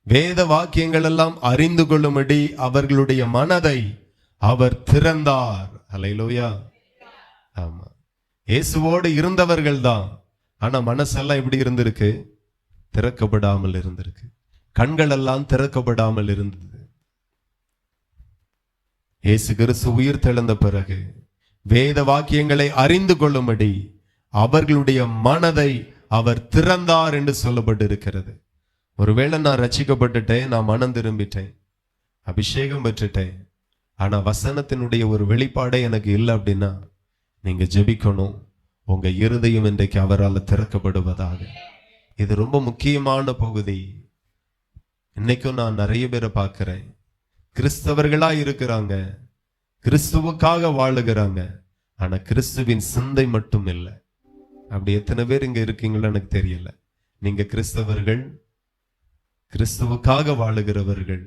வேத வாக்கியங்கள் எல்லாம் அறிந்து கொள்ளும்படி அவர்களுடைய மனதை அவர் திறந்தார். அல்லேலூயா. ஆமா, இயேசுவோடு இருந்தவர்கள் தான், ஆனா மனசெல்லாம் எப்படி இருந்திருக்கு? திறக்கப்படாமல் இருந்திருக்கு. கண்கள் எல்லாம் திறக்கப்படாமல் இருந்தது. இயேசு கிறிஸ்து உயிர் தெழுந்த பிறகு வேத வாக்கியங்களை அறிந்து கொள்ளும்படி அவர்களுடைய மனதை அவர் திறந்தார் என்று சொல்லப்பட்டிருக்கிறது. ஒருவேளை நான் ரட்சிக்கப்பட்டுட்டேன், நான் மனம் திரும்பிட்டேன், அபிஷேகம் பெற்றுட்டேன், ஆனா வசனத்தினுடைய ஒரு வெளிப்பாடே எனக்கு இல்லை அப்படின்னா, நீங்க ஜெபிக்கணும், உங்க இருதயம் இன்றைக்கு அவரால் திறக்கப்படுவதாக. இது ரொம்ப முக்கியமான பகுதி. இன்னைக்கும் நான் நிறைய பேரை பார்க்கிறேன், கிறிஸ்தவர்களா இருக்கிறாங்க, கிறிஸ்துவுக்காக வாழுகிறாங்க, ஆனா கிறிஸ்துவின் சிந்தை மட்டும் இல்லை. அப்படி எத்தனை பேர் இங்க இருக்கீங்களோ எனக்கு தெரியல. நீங்க கிறிஸ்தவர்கள், கிறிஸ்துவுக்காக வாழுகிறவர்கள்,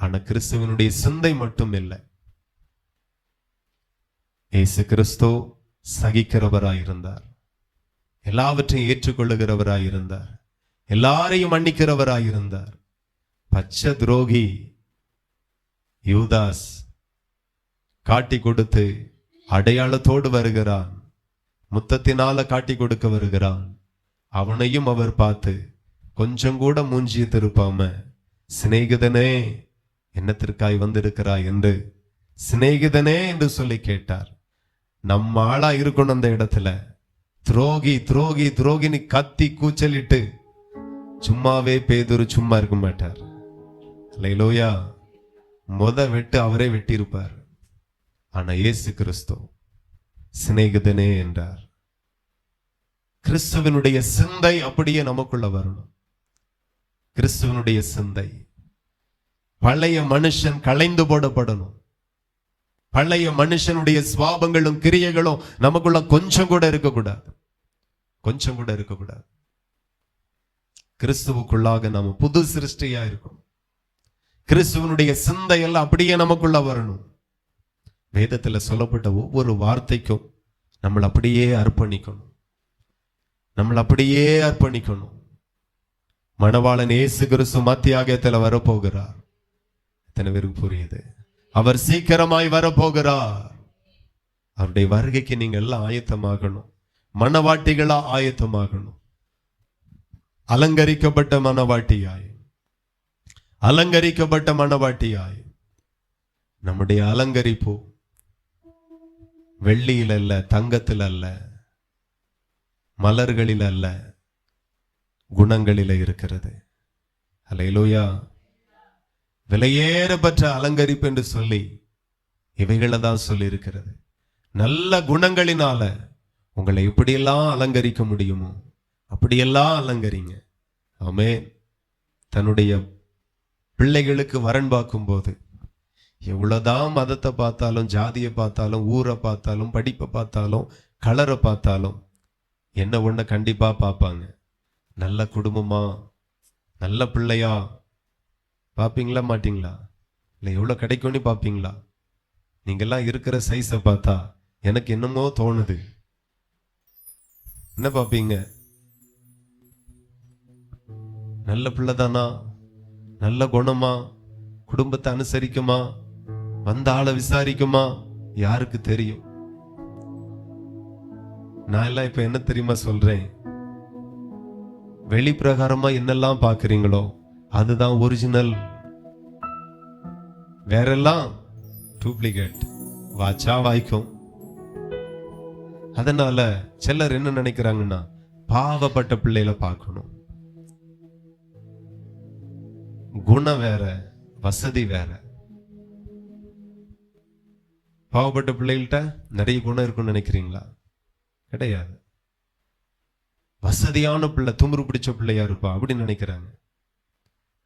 ஆனா கிறிஸ்துவனுடைய சிந்தை மட்டும் இல்லை. இயேசு கிறிஸ்து சகிக்கிறவராயிருந்தார், எல்லாவற்றையும் ஏற்றுக்கொள்ளுகிறவராயிருந்தார், எல்லாரையும் மன்னிக்கிறவராயிருந்தார். பச்சை துரோகி யூதாஸ் காட்டி கொடுத்து அடையாளத்தோடு வருகிறான், முத்தத்தினால காட்டி கொடுக்க வருகிறான். அவனையும் அவர் பார்த்து கொஞ்சம் கூட மூஞ்சிய திருப்பாம, சிநேகிதனே என்னத்திற்காய் வந்திருக்கிறாய் என்று, சிநேகிதனே என்று சொல்லி கேட்டார். நம்ம ஆளா இருக்கணும் அந்த இடத்துல. துரோகி துரோகி துரோகின்னு கத்தி கூச்சலிட்டு சும்மாவே பேதுரு சும்மா இருக்க மாட்டார். அல்லேலூயா. வெட்டு அவரே வெட்டி இருப்பார். ஆனா இயேசு கிறிஸ்து சிநேகிதனே என்றார். கிறிஸ்துவனுடைய சிந்தை அப்படியே நமக்குள்ள வரணும். கிறிஸ்துவனுடைய சிந்தை, பழைய மனுஷன் களைந்து போடப்படணும். பழைய மனுஷனுடைய சுவாபங்களும் கிரியைகளும் நமக்குள்ள கொஞ்சம் கூட இருக்கக்கூடாது, கொஞ்சம் கூட இருக்கக்கூடாது. கிறிஸ்துவுக்குள்ளாக நாம புது சிருஷ்டியா இருக்கும். கிறிஸ்துவனுடைய சிந்தை எல்லாம் அப்படியே நமக்குள்ள வரணும். வேதத்துல சொல்லப்பட்ட ஒவ்வொரு வார்த்தைக்கும் நம்மளை அப்படியே அர்ப்பணிக்கணும். மணவாளன் இயேசு கிறிஸ்து மத்தியாகத்துல வரப்போகிறார். எத்தனை பேருக்கு புரியுது? அவர் சீக்கிரமாய் வரப்போகிறார். அவருடைய வருகைக்கு நீங்க எல்லாம் ஆயத்தமாகணும். மணவாட்டிகளா ஆயத்தமாகணும். அலங்கரிக்கப்பட்ட மணவாட்டியாய் நம்முடைய அலங்கரிப்பு வெள்ளியில் அல்ல, தங்கத்தில் அல்ல, மலர்களில் அல்ல, குணங்களில் இருக்கிறது. அல்லேலூயா. விலையேறப்பட்ட அலங்கரிப்பு என்று சொல்லி இவைகளை தான் சொல்லி இருக்கிறது. நல்ல குணங்களினால உங்களை எப்படியெல்லாம் அலங்கரிக்க முடியுமோ அப்படியெல்லாம் அலங்கரிங்க. ஆமென். தன்னுடைய பிள்ளைகளுக்கு வரன் பார்க்கும் போது எவ்வளவுதான் மதத்தை பார்த்தாலும், ஜாதியை பார்த்தாலும், ஊரை பார்த்தாலும், படிப்பை பார்த்தாலும், கலரை பார்த்தாலும் என்ன ஒண்ண கண்டிப்பா பார்ப்பாங்க. நல்ல குடும்பமா, நல்ல பிள்ளையா பார்ப்பீங்களா மாட்டீங்களா? இல்லை எவ்வளோ கிடைக்கும்னு பார்ப்பீங்களா? நீங்கெல்லாம் இருக்கிற சைஸை பார்த்தா எனக்கு என்னமோ தோணுது. என்ன பார்ப்பீங்க? நல்ல பிள்ளை தானா, நல்ல குணமா, குடும்பத்தை அனுசரிக்குமா, வந்த ஆளை விசாரிக்குமா, யாருக்கு தெரியும்? நான் எல்லாம் இப்ப என்ன தெரியுமா சொல்றேன்? வெளி பிரகாரமா என்னெல்லாம் பாக்குறீங்களோ அதுதான் ஒரிஜினல். வேறெல்லாம் டூப்ளிகேட், வாச்சா வாய்க்கும். அதனால சிலர் என்ன நினைக்கிறாங்கன்னா, பாவப்பட்ட பிள்ளைகளை பார்க்கணும். குணம் வேற, வசதி வேற. பாவப்பட்ட பிள்ளைகள்கிட்ட நிறைய குணம் இருக்குன்னு நினைக்கிறீங்களா? கிடையாது. வசதியான பிள்ளை, துமுறு பிடிச்ச பிள்ளையா இருப்பா அப்படின்னு நினைக்கிறாங்க.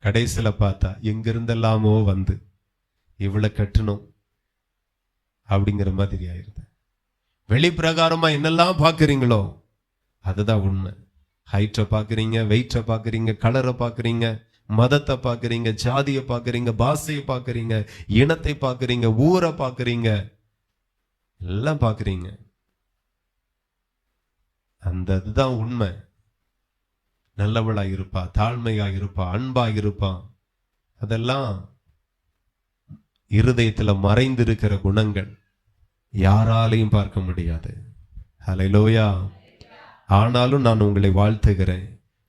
கடைசியில பார்த்தா எங்கிருந்தெல்லாமோ வந்து இவ்வளவு கட்டணும் அப்படிங்கிற மாதிரி ஆயிருது. வெளி பிரகாரமா என்னெல்லாம் பாக்குறீங்களோ அதுதான் உண்மை. ஹைட்டை பாக்குறீங்க, வெயிட்டை பாக்குறீங்க, கலரை பாக்குறீங்க, மதத்தை பாக்குறீங்க, ஜாதியை பாக்குறீங்க, பாஷையை பாக்குறீங்க, இனத்தை பாக்குறீங்க, ஊரை பாக்குறீங்க, எல்லாம் பாக்குறீங்க. அந்த இதுதான் உண்மை. நல்லவளா இருப்பா, தாழ்மையா இருப்பா, அன்பா இருப்பான். அதெல்லாம் இருதயத்துல மறைந்திருக்கிற குணங்கள், யாராலையும் பார்க்க முடியாது. ஹல்லேலூயா. ஆனாலும் நான் உங்களை வாழ்த்துகிறேன்.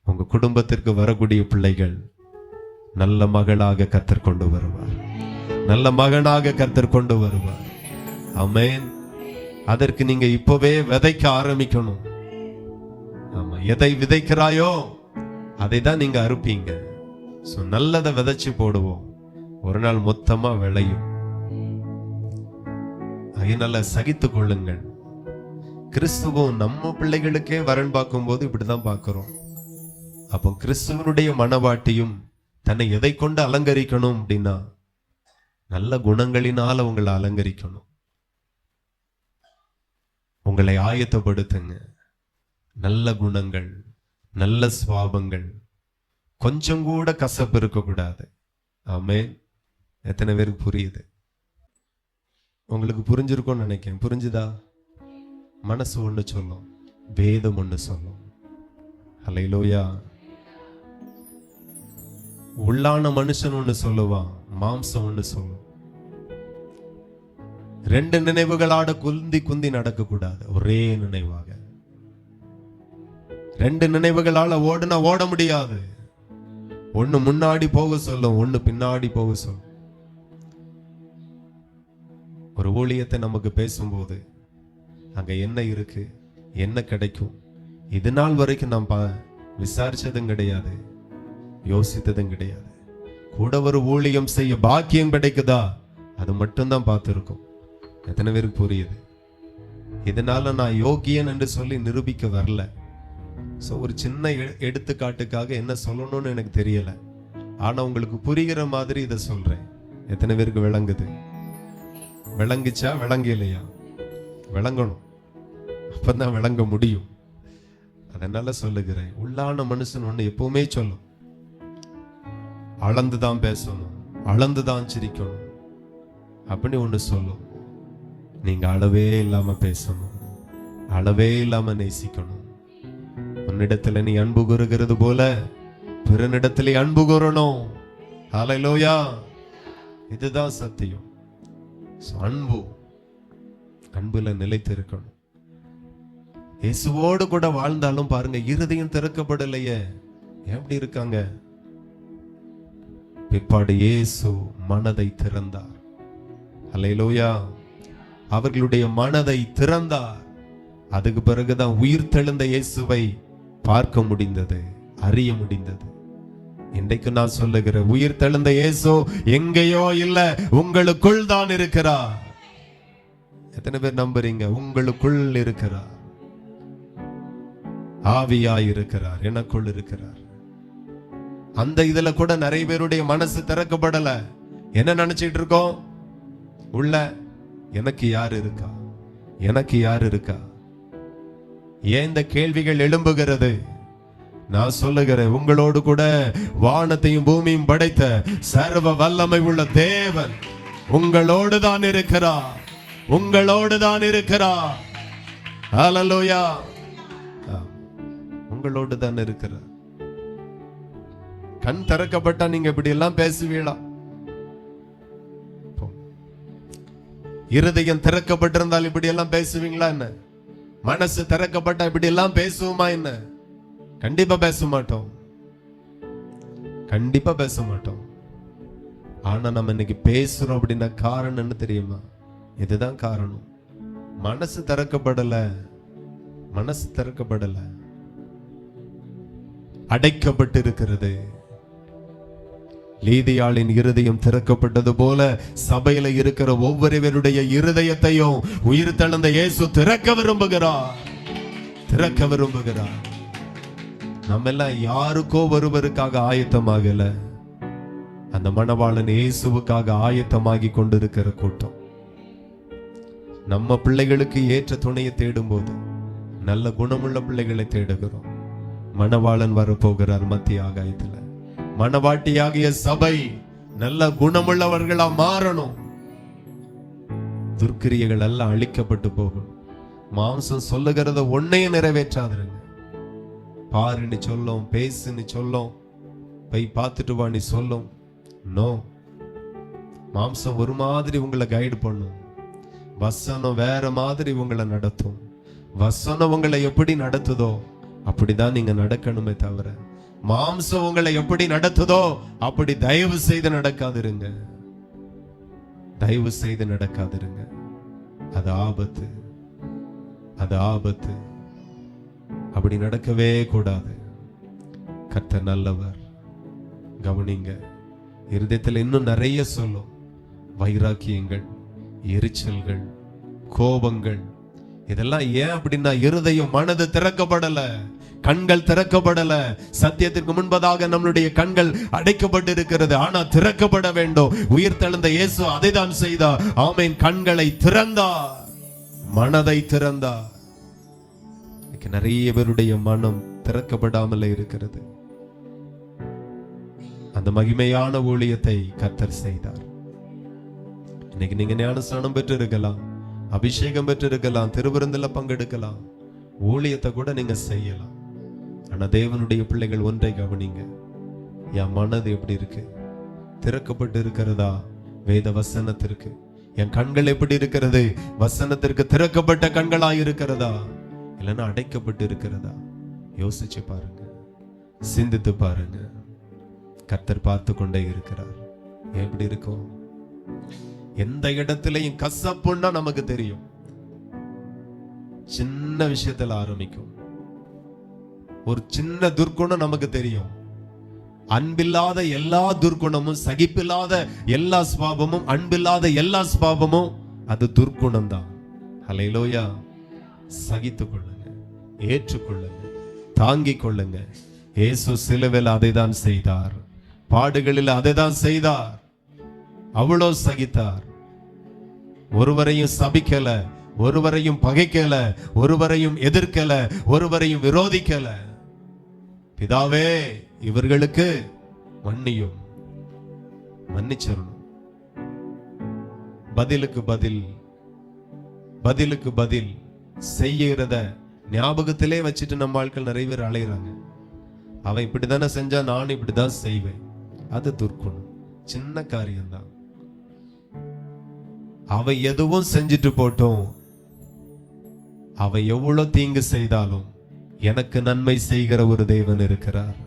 உங்க குடும்பத்திற்கு வரக்கூடிய பிள்ளைகள் நல்ல மகளாக கர்த்தர் கொண்டு வருவார், நல்ல மகனாக கர்த்தர் கொண்டு வருவார். ஆமென். அதற்கு நீங்க இப்பவே விதைக்க ஆரம்பிக்கணும். ஆமா, எதை விதைக்கிறாயோ அதை தான் நீங்க அறுப்பீங்க. நல்லதை விதைச்சு போடுவோம், ஒரு நாள் மொத்தமா விளையும். அதனால சகித்து கொள்ளுங்கள். கிறிஸ்துவும் நம்ம பிள்ளைகளுக்கே வரன் பார்க்கும் போது இப்படிதான் பார்க்கிறோம். அப்போ கிறிஸ்துவனுடைய மனவாட்டியும் தன்னை எதை கொண்டு அலங்கரிக்கணும் அப்படின்னா, நல்ல குணங்களினால உங்களை அலங்கரிக்கணும். உங்களை ஆயத்தப்படுத்துங்க. நல்ல குணங்கள், நல்ல சுவாபங்கள், கொஞ்சம் கூட கசப்பு இருக்கக்கூடாது. ஆமென். எத்தனை பேருக்கு புரியுது? உங்களுக்கு புரிஞ்சிருக்கும்னு நினைக்கிறேன். புரிஞ்சுதா? மனசு ஒண்ணு சொல்லும், வேதம் ஒண்ணு சொல்லும். ஹல்லேலூயா. உள்ளான மனுஷன் ஒண்ணு சொல்லுவான், மாம்சம் ஒண்ணு சொல்லும். ரெண்டு நினைவுகளோட குந்தி குந்தி நடக்க கூடாது, ஒரே நினைவாக. ரெண்டு நினைவுகளால ஓடுனா ஓட முடியாது. ஒண்ணு முன்னாடி போக சொல்லும், ஒண்ணு பின்னாடி போக சொல்லும். ஒரு ஊழியத்தை நமக்கு பேசும்போது அங்க என்ன இருக்கு, என்ன கிடைக்கும், இது நாள் வரைக்கும் நாம் விசாரிச்சதும் கிடையாது, யோசித்ததும் கிடையாது. கூட ஒரு ஊழியம் செய்ய பாக்கியம் கிடைக்குதா, அது மட்டும்தான் பார்த்துருக்கோம். எத்தனை பேருக்கு புரியுது? இதனால நான் யோகியன் என்று சொல்லி நிரூபிக்க வரல. ஒரு சின்ன எடுத்துக்காட்டுக்காக என்ன சொல்லணும்னு எனக்கு தெரியல, ஆனா உங்களுக்கு புரிகிற மாதிரி இதை சொல்றேன். எத்தனை பேருக்கு விளங்குது? விளங்குச்சா விளங்கலையா? விளங்கணும், அப்பதான் விளங்க முடியும். அதனால சொல்லுகிறேன், உள்ளான மனுஷன் ஒண்ணு எப்பவுமே சொல்லும், அளந்துதான் பேசணும், அளந்துதான் சிரிக்கணும், அப்படி ஒண்ணு சொல்லும். நீங்க அளவே இல்லாம பேசணும், அளவே இல்லாம நேசிக்கணும். உன்னிடத்துல நீ அன்பு கூறுகிறது போல பிறனிடத்திலே அன்பு கூறணும். ஹல்லேலூயா. இதுதான் சத்தியம். அன்புல நிலைத்து இருக்கணும். இயேசுவோடு கூட வாழ்ந்தாலும் பாருங்க, இருதயம் திறக்கப்படலையே. எப்படி இருக்காங்க? பிற்பாடு இயேசு மனதை திறந்தார். ஹல்லேலூயா. அவர்களுடைய மனதை திறந்தார். அதுக்கு பிறகுதான் உயிர் தெழுந்த இயேசுவை பார்க்க முடிந்தது, அறிய முடிந்தது. இன்றைக்கு நான் சொல்லுகிற உயிர் தெழுந்த இயேசு எங்கேயோ இல்ல, உங்களுக்குள் தான் இருக்கிறார். எத்தனை பேர் நம்புறீங்க? உங்களுக்குள் இருக்கிறார், ஆவியாய் இருக்கிறார், எனக்குள் இருக்கிறார். அந்த இதுல கூட நிறைய பேருடைய மனசு திறக்கப்படல. என்ன நினைச்சிட்டு இருக்கோம்? உள்ள எனக்கு யார் இருக்கா, எனக்கு யார் இருக்கா? ஏன் இந்த கேள்விகள் எழும்புகிறது? நான் சொல்லுகிறேன், உங்களோடு கூட வானத்தையும் பூமியும் படைத்த சர்வ வல்லமை உள்ள தேவன் உங்களோடு தான் இருக்கிறார், உங்களோடு தான் இருக்கிறார். ஹல்லேலூயா. உங்களோடு தான் இருக்கிறார். கண் திறக்கப்பட்டா நீங்க இப்படி எல்லாம் பேசுவீங்களா? இருதயம் திறக்கப்பட்டிருந்தால் இப்படி எல்லாம் பேசுவீங்களா என்ன? மனசு திறக்கப்பட்டா இப்படி எல்லாம் பேசுவோமா என்ன? கண்டிப்பா பேச மாட்டோம், கண்டிப்பா பேச மாட்டோம். ஆனா நம்ம இன்னைக்கு பேசுறோம் அப்படின்னா காரணம் என்ன தெரியுமா? இதுதான் காரணம். மனசு திறக்கப்படல, மனசு திறக்கப்படல, அடைக்கப்பட்டு இருக்கிறது. லீதியாளின் இருதயம் திறக்கப்பட்டது போல சபையில இருக்கிற ஒவ்வொருவருடைய இருதயத்தையும் உயிர் தெழுந்த இயேசு திறக்க விரும்புகிறார், திறக்க விரும்புகிறார். நம்ம எல்லாம் யாருக்கோ ஒருவருக்காக ஆயத்தமாகல, அந்த மணவாளன் இயேசுவுக்காக ஆயத்தமாகி கொண்டிருக்கிற கூட்டம். நம்ம பிள்ளைகளுக்கு ஏற்ற துணையை தேடும் போது நல்ல குணமுள்ள பிள்ளைகளை தேடுகிறோம். மணவாளன் வரப்போகிறார் மத்திய ஆகாயத்துல. மணவாட்டியாகிய சபை நல்ல குணமுள்ளவர்களா மாறணும். துர்க்கிரியைகள் எல்லாம் அழிக்கப்பட்டு போகணும். மாம்சம் சொல்லுகிறத ஒன்னையும் நிறைவேற்றாதுங்க. பாருன்னு சொல்லும், பேசுன்னு சொல்லும், போய் பார்த்துட்டு வான்னு சொல்லும். நோ, மாம்சம் ஒரு மாதிரி உங்களை கைடு பண்ணும், வசனம் வேற மாதிரி உங்களை நடத்தும். வசனம் உங்களை எப்படி நடத்துதோ அப்படிதான் நீங்க நடக்கணுமே தவிர, மாம்சம் உங்களை எப்படி நடத்துதோ அப்படி தயவு செய்து நடக்காதிருங்க, தயவு செய்து நடக்காதிருங்க. அது ஆபத்து, அது ஆபத்து. அப்படி நடக்கவே கூடாது. கர்த்தர் நல்லவர். கவனிங்க, இருதயத்தில் இன்னும் நிறைய சொல்லும். வைராக்கியங்கள், எரிச்சல்கள், கோபங்கள், இதெல்லாம் ஏன் அப்படின்னா இருதயம் மனது திறக்கப்படல, கண்கள் திறக்கப்படல. சத்தியத்திற்கு முன்பதாக நம்மளுடைய கண்கள் அடைக்கப்பட்டு இருக்கிறது, ஆனா திறக்கப்பட வேண்டும். உயிர் தெழுந்த இயேசு அதை தான் செய்தார். ஆமென். கண்களை திறந்தார், மனதை திறந்தார். நிறைய பேருடைய மனம் திறக்கப்படாமலே இருக்கிறது. அந்த மகிமையான ஊழியத்தை கர்த்தர் செய்தார். இன்னைக்கு நீங்க ஞானஸ்நானம் பெற்று இருக்கலாம், அபிஷேகம் பெற்று இருக்கலாம், திருவிருந்துல பங்கெடுக்கலாம், ஊழியத்தை கூட நீங்க செய்யலாம். ஆனா தேவனுடைய பிள்ளைகள் ஒன்றை கவனிங்க, என் மனது எப்படி இருக்கு? திறக்கப்பட்டு இருக்கிறதா வேத வசனத்திற்கு? என் கண்கள் எப்படி இருக்கிறது? வசனத்திற்கு திறக்கப்பட்ட கண்களாய் இருக்கிறதா, இல்லைன்னா அடைக்கப்பட்டு இருக்கிறதா? யோசிச்சு பாருங்க, சிந்தித்து பாருங்க. கர்த்தர் பார்த்து கொண்டே இருக்கிறார். எப்படி இருக்கும்? எந்த இடத்திலையும் கசப்புன்னா நமக்கு தெரியும். சின்ன விஷயத்துல ஆரம்பிக்கும். ஒரு சின்ன துர்க்குணம் நமக்கு தெரியும். அன்பில்லாத எல்லா துர்க்குணமும், சகிப்பில்லாத எல்லா சுபாவமும், அன்பில்லாத எல்லா சுபாவமும் அது துர்க்குணம் தான். ஹல்லேலூயா. சகித்துக் கொள்ளுங்க, ஏற்றுக்கொள்ளுங்க, தாங்கிக் கொள்ளுங்க. இயேசு சிலுவையில் அதை தான் செய்தார், பாடுகளில் அதை தான் செய்தார். அவ்வளோ சகித்தார். ஒருவரையும் சபிக்கல, ஒருவரையும் பகைக்கல, ஒருவரையும் எதிர்க்கல, ஒருவரையும் விரோதிக்கல. பிதாவே இவர்களுக்கு மன்னியும், மன்னிச்சிடணும். பதிலுக்கு பதில் பதிலுக்கு பதில் செய்யறத ஞாபகத்திலே வச்சுட்டு நம்ம ஆட்கள் நிறைய பேர் அலையிறாங்க. அவன் இப்படித்தானே செஞ்சா நான் இப்படிதான் செய்வேன். அது துர்க்குணம், சின்ன காரியம்தான். அவ எதுவும் செஞ்சுட்டு போட்டோம், அவ எவ்வளவு தீங்கு செய்தாலும் எனக்கு நன்மை செய்கிற ஒரு தேவன் இருக்கிறார்.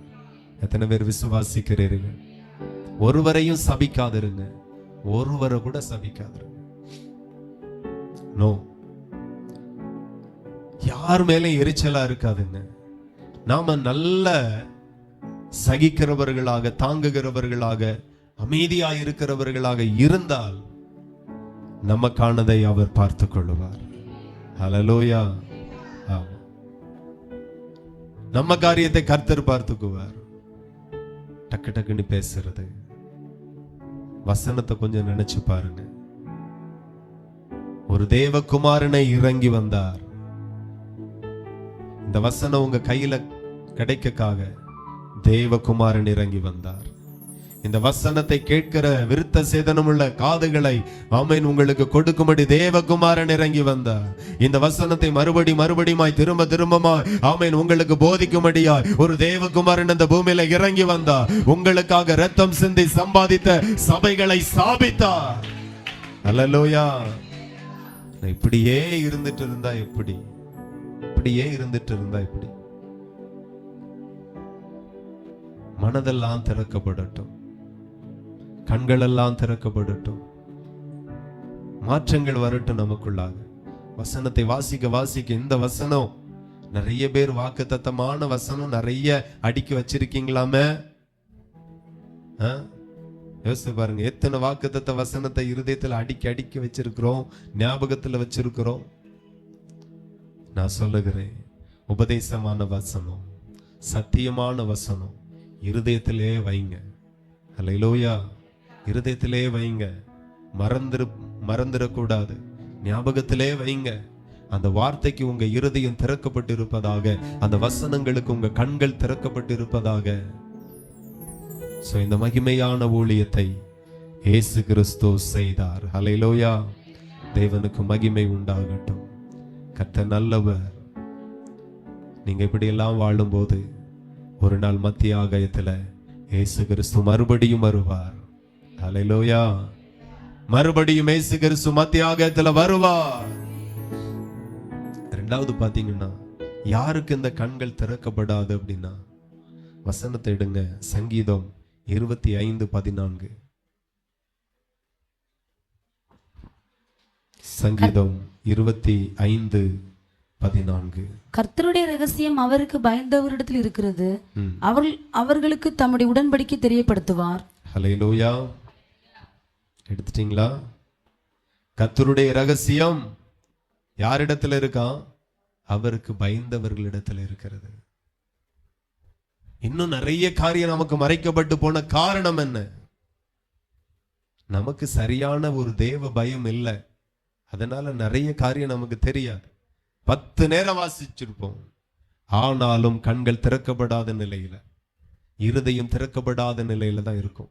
எத்தனை பேர் விசுவாசிக்கிறீர்கள்? ஒருவரையும் சபிக்காதிருங்க, ஒருவரை கூட சபிக்காதிருங்க. நோ, யார் மேல எரிச்சலா இருக்காதுங்க. நாம நல்ல சகிக்கிறவர்களாக, தாங்குகிறவர்களாக, அமைதியா இருக்கிறவர்களாக இருந்தால் நமக்கானதை அவர் பார்த்துக் கொள்ளுவார். ஹல்லேலூயா. ஆமா, நம்ம காரியத்தை கர்த்தர் பார்த்துக்குவார். டக்கு டக்குன்னு பேசுறது, வசனத்தை கொஞ்சம் நினைச்சு பாருங்க. ஒரு தேவகுமாரனை இறங்கி வந்தார். இந்த வசனம் உங்க கையில கிடைக்கக்காக தேவகுமாரன் இறங்கி வந்தார். இந்த வசனத்தை கேட்கிற விருத்த சேதனமுள்ள காதுகளை ஆமென் உங்களுக்கு கொடுக்கும்படி தேவகுமாரன் இறங்கி வந்தார். இந்த வசனத்தை மறுபடியுமாய் திரும்பமாய் ஆமென் உங்களுக்கு போதிக்கும்படியாய் ஒரு தேவகுமாரன் இந்த பூமியில இறங்கி வந்தார். உங்களுக்காக ரத்தம் சிந்தி சம்பாதித்த சபைகளை ஸ்தாபித்தார். அல்லேலூயா. இப்படியே இருந்துட்டு இருந்தா எப்படி? இப்படியே இருந்துட்டு இருந்தா எப்படி? மனதெல்லாம் திறக்கப்படட்டும், கண்கள் எல்லாம் திறக்கப்படட்டும், மாற்றங்கள் வரட்டும் நமக்குள்ளாக. வசனத்தை வாசிக்க இந்த வசனம் நிறைய பேர் வாக்குத்தத்தமான வசனம் நிறைய அடுக்கி வச்சிருக்கீங்களாமே. யோசிச்சு பாருங்க, எத்தனை வாக்குத்தத்த வசனத்தை இருதயத்தில் அடுக்கி வச்சிருக்கிறோம், ஞாபகத்துல வச்சிருக்கிறோம். நான் சொல்லுகிறேன், உபதேசமான வசனம், சத்தியமான வசனம் இருதயத்திலே வைங்க. அல்லேலூயா. இருதயத்திலே வைங்க, மறந்துடக்கூடாது, ஞாபகத்திலே வைங்க. அந்த வார்த்தைக்கு உங்க இருதயம் திறக்கப்பட்டு இருப்பதாக, அந்த வசனங்களுக்கு உங்க கண்கள் திறக்கப்பட்டு இருப்பதாக. இந்த மகிமையான ஊழியத்தை இயேசு கிறிஸ்து செய்தார். அல்லேலூயா. தேவனுக்கு மகிமை உண்டாகட்டும். கர்த்தர் நல்லவர். நீங்க இப்படி எல்லாம் வாழும்போது ஒரு நாள் மத்திய ஆகாயத்துல இயேசு கிறிஸ்து மறுபடியும் வருவார். அல்லேலூயா. மறுபடியும் இயேசு கிறிஸ்து மத்திய ஆகாயத்துல வருவார். இரண்டாவது பாத்தீங்கன்னா, யாருக்கு இந்த கண்கள் திறக்கப்படாது அப்படின்னா, வசனத்தை எடுங்க. சங்கீதம் 25:14. சங்கீதம் 25:14. கர்த்தருடைய ரகசியம் அவருக்கு பயந்தவரிடத்தில் இருக்கிறது, அவர்களுக்கு தம்முடைய உடன்படிக்கை தெரியப்படுத்துவார். ஹல்லேலூயா. எடுத்துட்டீங்களா? கர்த்தருடைய ரகசியம் யாரிடத்துல இருக்கா? அவருக்கு பயந்தவர்களிடத்துல இருக்கிறது. இன்னும் நிறைய காரியம் நமக்கு மறைக்கப்பட்டு போன காரணம் என்ன? நமக்கு சரியான ஒரு தேவ பயம் இல்லை. அதனால நிறைய காரியம் நமக்கு தெரியாது. 10 நேரம் வாசிச்சிருப்போம், ஆனாலும் கண்கள் திறக்கப்படாத நிலையில, இருதயம் திறக்கப்படாத நிலையில தான் இருக்கும்.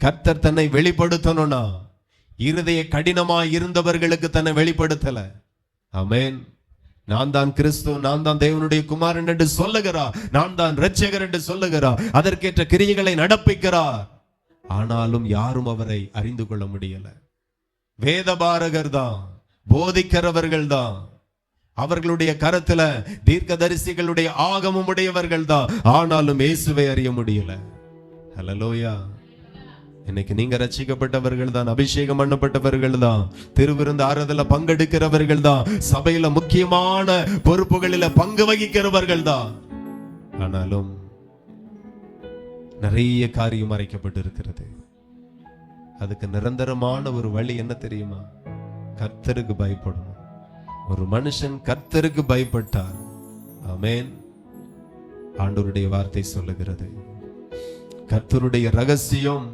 கர்த்தர் தன்னை வெளிப்படுத்தணும்னா இருதய கடினமாய் இருந்தவர்களுக்கு தன்னை வெளிப்படுத்தல. ஆமென். நான் தான் கிறிஸ்து, நான் தான் தேவனுடைய குமாரன் என்று சொல்லுகிறார், நான் தான் இரட்சகர் என்று சொல்லுகிறார், அதற்கேற்ற கிரியைகளை நடப்பிக்கிறார். ஆனாலும் யாரும் அவரை அறிந்து கொள்ள முடியல. வேதபாரகர் தான், போதிக்கிறவர்கள் தான், அவர்களுடைய கரத்துல தீர்க்கதரிசிகளுடைய ஆகமம் உடையவர்கள் தான், ஆனாலும் இயேசுவை அறிய முடியல. ஹல்லேலூயா. இன்னைக்கு நீங்க ரட்சிக்கப்பட்டவர்கள் தான், அபிஷேகம் பண்ணப்பட்டவர்கள் தான், திருவிருந்து ஆராதனையில பங்கெடுக்கிறவர்கள் தான், சபையில முக்கியமான பொறுப்புகளில பங்கு வகிக்கிறவர்கள் தான். ஆனாலும் நிறைய காரியம் மறைக்கப்பட்டு இருக்கிறது. அதுக்கு நிரந்தரமான ஒரு வழி என்ன தெரியுமா? கர்த்தருக்கு பயப்படணும். ஒரு மனுஷன் கர்த்தருக்கு பயப்பட்டார், ஆமென், ஆண்டவருடைய வார்த்தை சொல்லுகிறது, கர்த்தருடைய ரகசியம்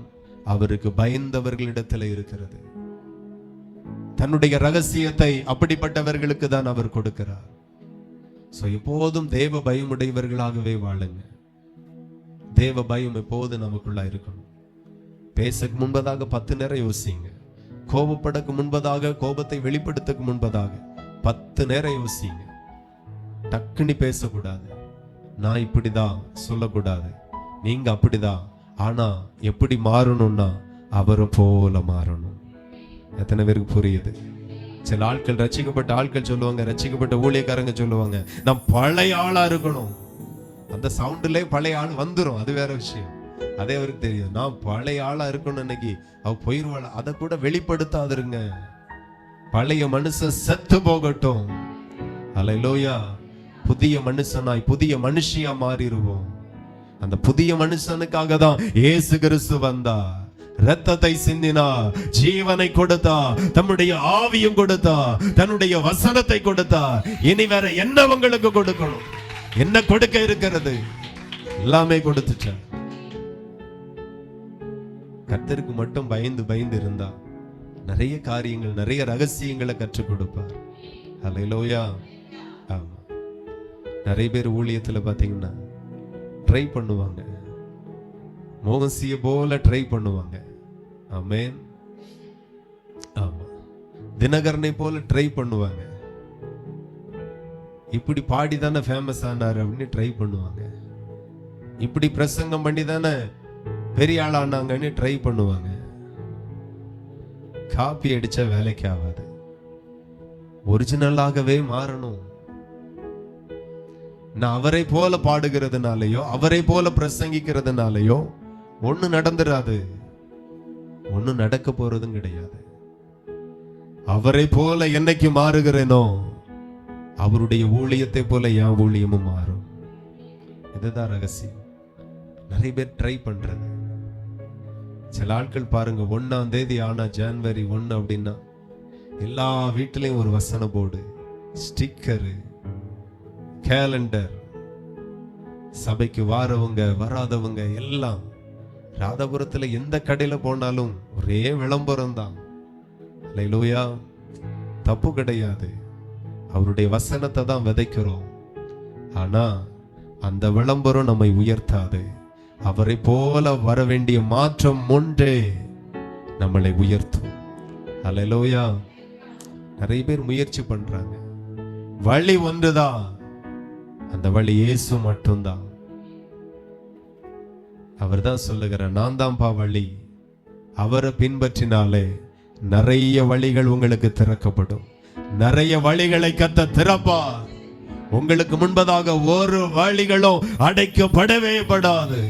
அவருக்கு பயந்தவர்களிடத்தில் இருக்கிறது. தன்னுடைய ரகசியத்தை அப்படிப்பட்டவர்களுக்கு தான் அவர் கொடுக்கிறார். எப்போதும் தேவ பயமுடையவர்களாகவே வாழுங்க. தேவ பயம் எப்போது நமக்குள்ள இருக்கணும். பேச முன்பதாக 10 நேரம் யோசிங்க. கோபப்படக்கு முன்பதாக, கோபத்தை வெளிப்படுத்தக்கு முன்பதாக 10 நேரம் யோசிங்க. டக்குன்னு பேசக்கூடாது. நான் இப்படிதான் சொல்லக்கூடாது. நீங்க அப்படிதான். ஆனா எப்படி மாறணும்னா அவரை போல மாறணும். எத்தனை பேருக்கு புரியுது? சில ஆட்கள், ரட்சிக்கப்பட்ட ஆட்கள் சொல்லுவாங்க, ரட்சிக்கப்பட்ட ஊழியக்காரங்க சொல்லுவாங்க, நான் பழைய ஆளா இருக்கணும். அந்த சவுண்டுல பழைய ஆள் வந்துரும், அது வேற விஷயம். அதே அவருக்கு தெரியும், நான் பழைய ஆளா இருக்கணும். இன்னைக்கு அவ போயிருவாள். அதை கூட வெளிப்படுத்தாதிருங்க. பழைய மனுஷன் செத்து போகட்டும். அல்லேலூயா. புதிய மனுஷனாய், புதிய மனுஷியா மாறிடுவோம். அந்த புதிய மனுஷனுக்காக தான் இயேசு கிறிஸ்து வந்தா, இரத்தத்தை சிந்தினா, ஜீவனை கொடுத்தா, தம்முடைய ஆவியும் கொடுத்தா, தன்னுடைய வசனத்தை கொடுத்தா. இனி வேற என்ன உங்களுக்கு கொடுக்கணும்? என்ன கொடுக்க இருக்கிறது? எல்லாமே கொடுத்துட்டார். கர்த்தருக்கு மட்டும் பயந்து பயந்து இருந்தா நிறைய காரியங்கள், நிறைய ரகசியங்களை கற்றுக் கொடுப்பார். அல்லேலூயா. ஆமா, நிறைய பேர் ஊழியத்துல பாத்தீங்கன்னா ட்ரை பண்ணுவாங்க, மோகசிய போல ட்ரை பண்ணுவாங்க. ஆமென். ஆமா, தினகரனை போல ட்ரை பண்ணுவாங்க. இப்படி பாடி தானே ஃபேமஸ் ஆனாரு அப்படின்னு ட்ரை பண்ணுவாங்க. இப்படி பிரசங்கம் பண்ணி தானே பெரிய ஆளானாங்கன்னு ட்ரை பண்ணுவாங்க. காப்பி அடிச்சா வேலைக்கு ஆகாது. ஒரிஜினலாகவே மாறணும். நான் அவரை போல பாடுகிறதுனாலயோ, அவரை போல பிரசங்கிக்கிறதுனாலயோ ஒண்ணு நடந்துராது. ஒண்ணு நடக்க போறதும் கிடையாது. அவரை போல என்னைக்கு மாறுகிறேனோ, அவருடைய ஊழியத்தை போல என் ஊழியமும் மாறும். இதுதான் ரகசியம். நிறைய பேர் ட்ரை பண்றது. சில ஆட்கள் பாருங்க, 1ஆம் தேதி ஆனா, ஜனவரி 1 அப்படின்னா எல்லா வீட்டிலையும் ஒரு வசன போர்டு, ஸ்டிக்கரு, கேலண்டர், சபைக்கு வாரவங்க வராதவங்க எல்லாம். ராதாபுரத்துல எந்த கடையில போனாலும் ஒரே விளம்பரம் தான். அல்லேலூயா. தப்பு கிடையாது. அவருடைய வசனத்தை தான் விதைக்கிறோம். ஆனா அந்த விளம்பரம் நம்மை உயர்த்தாது. அவரை போல வர வேண்டிய மாற்றம் ஒன்றே நம்மளை உயர்த்தும். அல்லேலூயா. நிறைய பேர் முயற்சி பண்றாங்க. வழி ஒன்றுதான். அந்த வழி இயேசு மட்டும்தான். அவர் தான் சொல்லுகிறார், நான் தான்ப்பா வழி. அவரை பின்பற்றினாலே நிறைய வழிகள் உங்களுக்கு திறக்கப்படும். நிறைய வழிகளை கர்த்தர் திறப்பார். உங்களுக்கு முன்பதாக ஒரு வழிகளும் அடைக்கப்படவே படாது.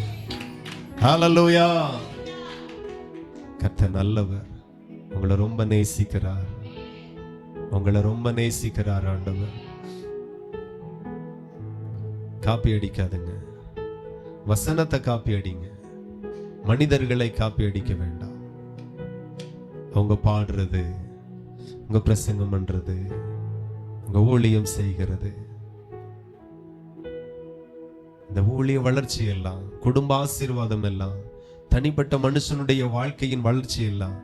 ஹல்லேலூயா. கர்த்தர் நல்லவர். உங்களை ரொம்ப நேசிக்கிறார். உங்களை ரொம்ப நேசிக்கிறார் ஆண்டவர். காப்பி அடிக்காதுங்க. வசனத்தை காப்பி அடிங்க. மனிதர்களை காப்பி அடிக்க வேண்டாம். அவங்க பாடுறது, உங்க பிரசங்கம் பண்றது, உங்க ஊழியம் செய்கிறது, இந்த ஊழிய வளர்ச்சி எல்லாம், குடும்ப ஆசீர்வாதம் எல்லாம், தனிப்பட்ட மனுஷனுடைய வாழ்க்கையின் வளர்ச்சி எல்லாம்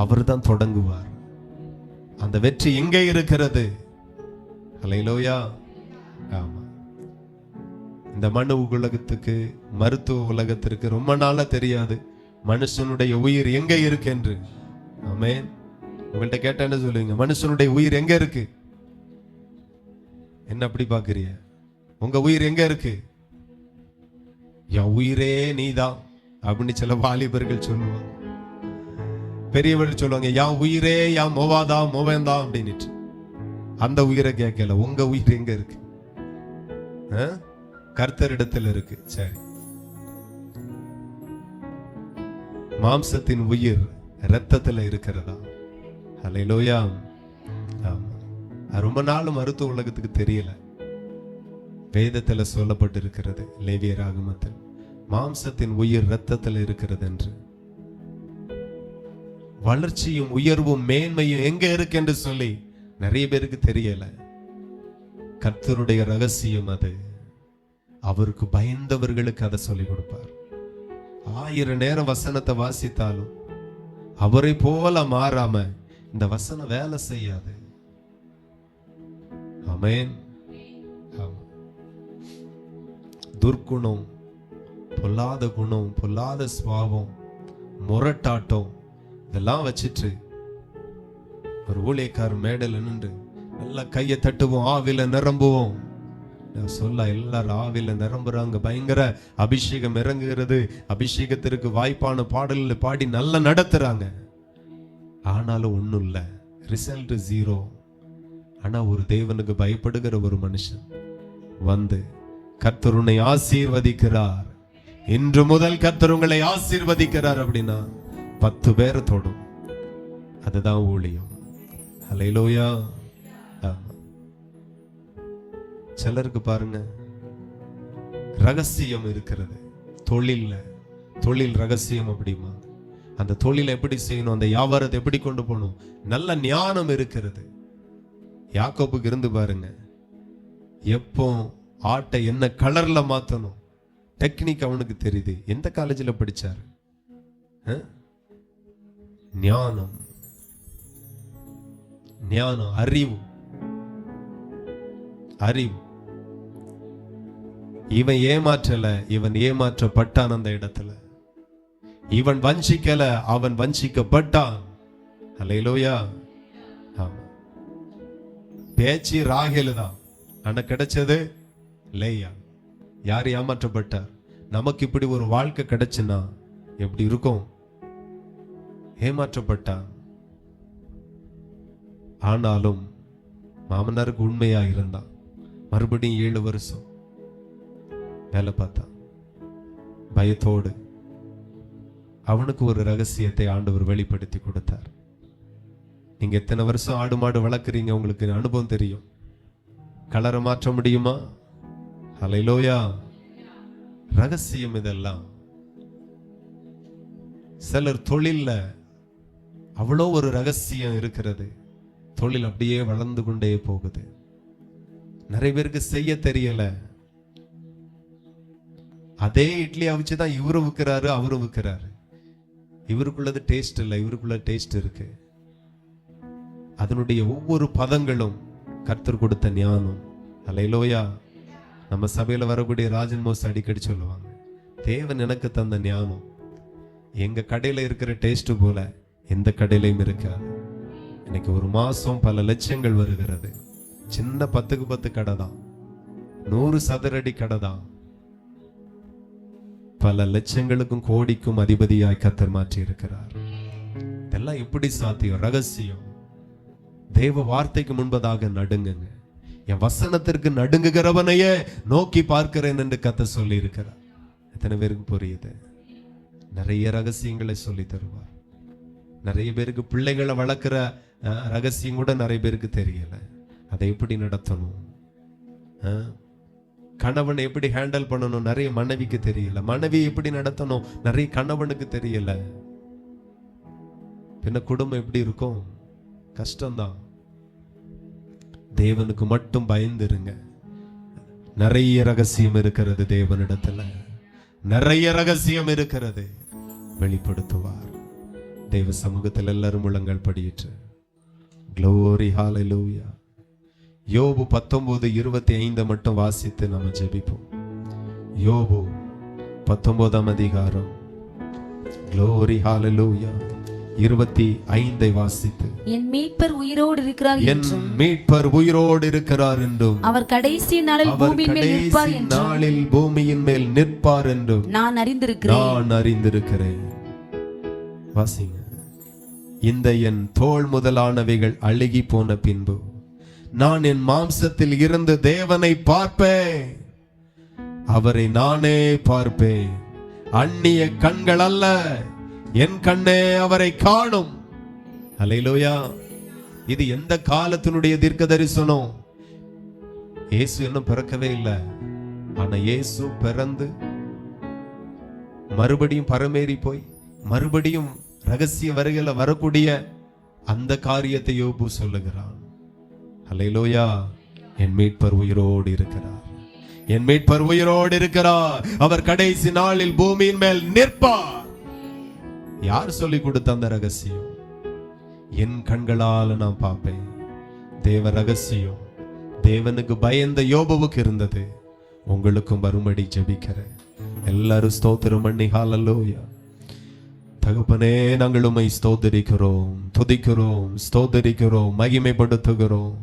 அவர் தான் தொடங்குவார். அந்த வெற்றி எங்கே இருக்கிறது? அல்லேலூயா. ஆமா. இந்த மனு உலகத்துக்கு, மருத்துவ உலகத்திற்கு ரொம்ப நாளா தெரியாது மனுஷனுடைய உயிர் எங்க இருக்கு என்று. ஆமென். உங்கள்கிட்ட கேட்டா என்ன சொல்லுவீங்க? மனுஷனுடைய உயிர் எங்க இருக்கு? என்ன அப்படி பாக்குறீங்க? உங்க உயிர் எங்க இருக்கு? என் உயிரே நீதான் அப்படின்னு சில வாலிபர்கள் சொல்லுவாங்க. பெரியவர்கள் சொல்லுவாங்க, என் உயிரே என் மோவாதா மோவேந்தா அப்படின்னுட்டு. அந்த உயிரை கேட்கல. உங்க உயிர் எங்க இருக்கு? கர்த்தரிடத்தில் இருக்கு. சரி. மாம்சத்தின் உயிர் இரத்தத்துல இருக்கிறதா? அல்லேலூயா. ஆமா. ரொம்ப நாள் மருத்துவ உலகத்துக்கு தெரியல. வேதத்துல சொல்லப்பட்டு இருக்கிறது, லேவியராகமத்தில், மாம்சத்தின் உயிர் இரத்தத்தில் இருக்கிறது என்று. வளர்ச்சியும் உயர்வும் மேன்மையும் எங்க இருக்கு என்று சொல்லி நிறைய பேருக்கு தெரியல. கர்த்தருடைய ரகசியம் அது. அவருக்கு பயந்தவர்களுக்கு அதை சொல்லிக் கொடுப்பார். 1000 நேரம் வசனத்தை வாசித்தாலும் அவரை போல மாறாம இந்த வசனம் வேலை செய்யாது. ஆமென். துர்க்குணம், பொல்லாத குணம், பொல்லாத சுபாவம், முரட்டாட்டம், இதெல்லாம் வச்சிட்டு ஒரு ஊழியக்காரர் மேடையில் நின்று நல்லா கையை தட்டுவோம், ஆவில நிரம்புவோம். நான் சொல்ல எல்லாரும் ஆவில நிரம்புறாங்க, பயங்கர அபிஷேகம் இறங்குகிறது, அபிஷேகத்திற்கு வாய்ப்பான பாடல்கள் பாடி நல்லா நடத்துறாங்க. ஆனாலும் ஒண்ணும் இல்லை, ரிசல்ட் ஜீரோ. ஆனா ஒரு தேவனுக்கு பயப்படுகிற ஒரு மனுஷன் வந்து கர்த்தர் உன்னை ஆசீர்வதிக்கிறார், இன்று முதல் கர்த்தர் உங்களை ஆசீர்வதிக்கிறார் அப்படின்னா 10 பேரை தொடும். அதுதான் ஊழியம். ஹல்லேலூயா. சிலருக்கு பாருங்க ரகசியம் இருக்கிறது தொழில்ல, தொழில் ரகசியம் அப்படிமா. அந்த தொழிலை எப்படி செய்யணும், அந்த வியாபாரத்தை எப்படி கொண்டு போகணும், நல்ல ஞானம் இருக்கிறது. யாக்கோபுக்கு இருந்து பாருங்க, எப்போ ஆட்டை என்ன கலர்ல மாத்தணும் டெக்னிக் அவனுக்கு தெரியுது. எந்த காலேஜில் படிச்சாரு? ஞானம், ஞானம், அறிவு, அறிவு. இவன் ஏமாற்றல, இவன் ஏமாற்றப்பட்டான். அந்த இடத்துல இவன் வஞ்சிக்கல, அவன் வஞ்சிக்கப்பட்டான். அல்லேலூயா. ஆமா, பேச்சு ராகேல் தான், ஆனா கிடைச்சது லேயா. யார் ஏமாற்றப்பட்டார்? நமக்கு இப்படி ஒரு வாழ்க்கை கிடைச்சுன்னா எப்படி இருக்கும்? ஏமாற்றப்பட்டான். ஆனாலும் மாமனாருக்கு உண்மையா இருந்தான். மறுபடியும் 7 வருஷம் வேலை பார்த்தான் பயத்தோடு. அவனுக்கு ஒரு ரகசியத்தை ஆண்டவர் வெளிப்படுத்தி கொடுத்தார். நீங்க எத்தனை வருஷம் ஆடு மாடு வளர்க்குறீங்க, உங்களுக்கு அனுபவம் தெரியும். கலரை மாற்ற முடியுமா? ஹல்லேலூயா. ரகசியம் இதெல்லாம். சிலர் தொழில்ல அவ்வளோ ஒரு ரகசியம் இருக்கிறது, தொழில் அப்படியே வளர்ந்து கொண்டே போகுது. நிறைய பேருக்கு செய்ய தெரியல. அதே இட்லி அவிச்சுதான் இவரும் விற்கிறாரு, அவரும் விற்கிறாரு. இவருக்குள்ளது டேஸ்ட் இல்லை, இவருக்குள்ள டேஸ்ட் இருக்கு. அதனுடைய ஒவ்வொரு பதங்களும் கர்த்தர் கொடுத்த ஞானம். அல்லேலூயா. நம்ம சபையில வரக்கூடிய ராஜன் மோஸ் அடிக்கடி சொல்லுவாங்க, தேவன் எனக்கு தந்த ஞானம் எங்க கடையில இருக்கிற டேஸ்ட் போல எந்த கடையிலையும் இருக்காது. இன்னைக்கு ஒரு மாசம் பல லட்சங்கள் வருகிறது. சின்ன 10க்கு 10 கடை தான், 100 சதுரடி கடை தான். பல லட்சங்களுக்கும் கோடிக்கும் அதிபதியாய் கர்த்தர் மாற்றி இருக்கிறார். இதெல்லாம் எப்படி சாத்தியம்? ரகசியம். தேவ வார்த்தைக்கு முன்பதாக நடுங்குங்க. என் வசனத்திற்கு நடுங்குகிறவனையே நோக்கி பார்க்கிறேன் என்று கர்த்தர் சொல்லி இருக்கிறார். எத்தனை பேருக்கு புரியுது? நிறைய ரகசியங்களை சொல்லி தருவார். நிறைய பேருக்கு பிள்ளைகளை வளர்க்கிற ரகசியம் கூட நிறைய பேருக்கு தெரியல. அதை எப்படி நடத்தணும், கணவன் எப்படி ஹேண்டில் பண்ணணும் நிறைய மனைவிக்கு தெரியல. மனைவி எப்படி நடத்தணும் நிறைய கணவனுக்கு தெரியல. பின்ன குடும்பம் எப்படி இருக்கும்? கஷ்டம்தான். தேவனுக்கு மட்டும் பயந்துருங்க. நிறைய ரகசியம் இருக்கிறது தேவனிடத்துல, நிறைய ரகசியம் இருக்கிறது. வெளிப்படுத்துவார். தேவ சமூகத்தில் எல்லாரும் முழங்கால் படியிட்டு க்ளோரி ஹல்லேலூயா. யோபு 19:25 மட்டும் வாசித்து நாம ஜெபிப்போம். யோபு 19ஆம் அதிகாரம், க்ளோரி ஹல்லேலூயா, 25 வாசித்து, என் மீட்பர் உயிரோடு இருக்கிறார் என் மீட்பர் உயிரோடு இருக்கிறார் என்றும் அவர் கடைசி நாளில் பூமியின் மேல் நிற்பார் என்றும் நாளில் பூமியின் மேல் நிற்பார் என்றும் நான் அறிந்திருக்கிறேன். வாசிங்க. இந்த என் தோள் முதலானவைகள் அழுகி போன பின்பு நான் என் மாம்சத்தில் இருந்து தேவனை பார்ப்பேன், அவரை நானே பார்ப்பேன். அந்நிய கண்கள் அல்ல, என் கண்ணே அவரை காணும். அல்லேலூயா. இது எந்த காலத்தினுடைய தீர்க்க தரிசனம்? இயேசு இன்னும் பிறக்கவே இல்லை. ஆனா இயேசு பிறந்து மறுபடியும் பரமேறி போய் மறுபடியும் ரகசிய வருகையில வரக்கூடிய அந்த காரியத்தை யோபு சொல்லுகிறான். அல்லேலூயா. என் மீட்பர் உயிரோடு இருக்கிறார், என் மீட்பர் உயிரோடு இருக்கிறார். அவர் கடைசி நாளில் பூமியின் மேல் நிற்பார். யார் சொல்லி கொடுத்த அந்த ரகசியம்? என் கண்களால் நான் பார்ப்பேன். தேவ ரகசியம் தேவனுக்கு பயந்த யோபுவுக்கு இருந்தது. உங்களுக்கும் வரும்படி ஜெபிக்கிறேன். எல்லாரும் ஸ்தோத்திரம் பண்ணி ஹல்லேலூயா. தகப்பனே, நாங்கள் உம்மை ஸ்தோத்தரிக்கிறோம், துதிக்கிறோம், ஸ்தோத்தரிக்கிறோம், மகிமைப்படுத்துகிறோம்.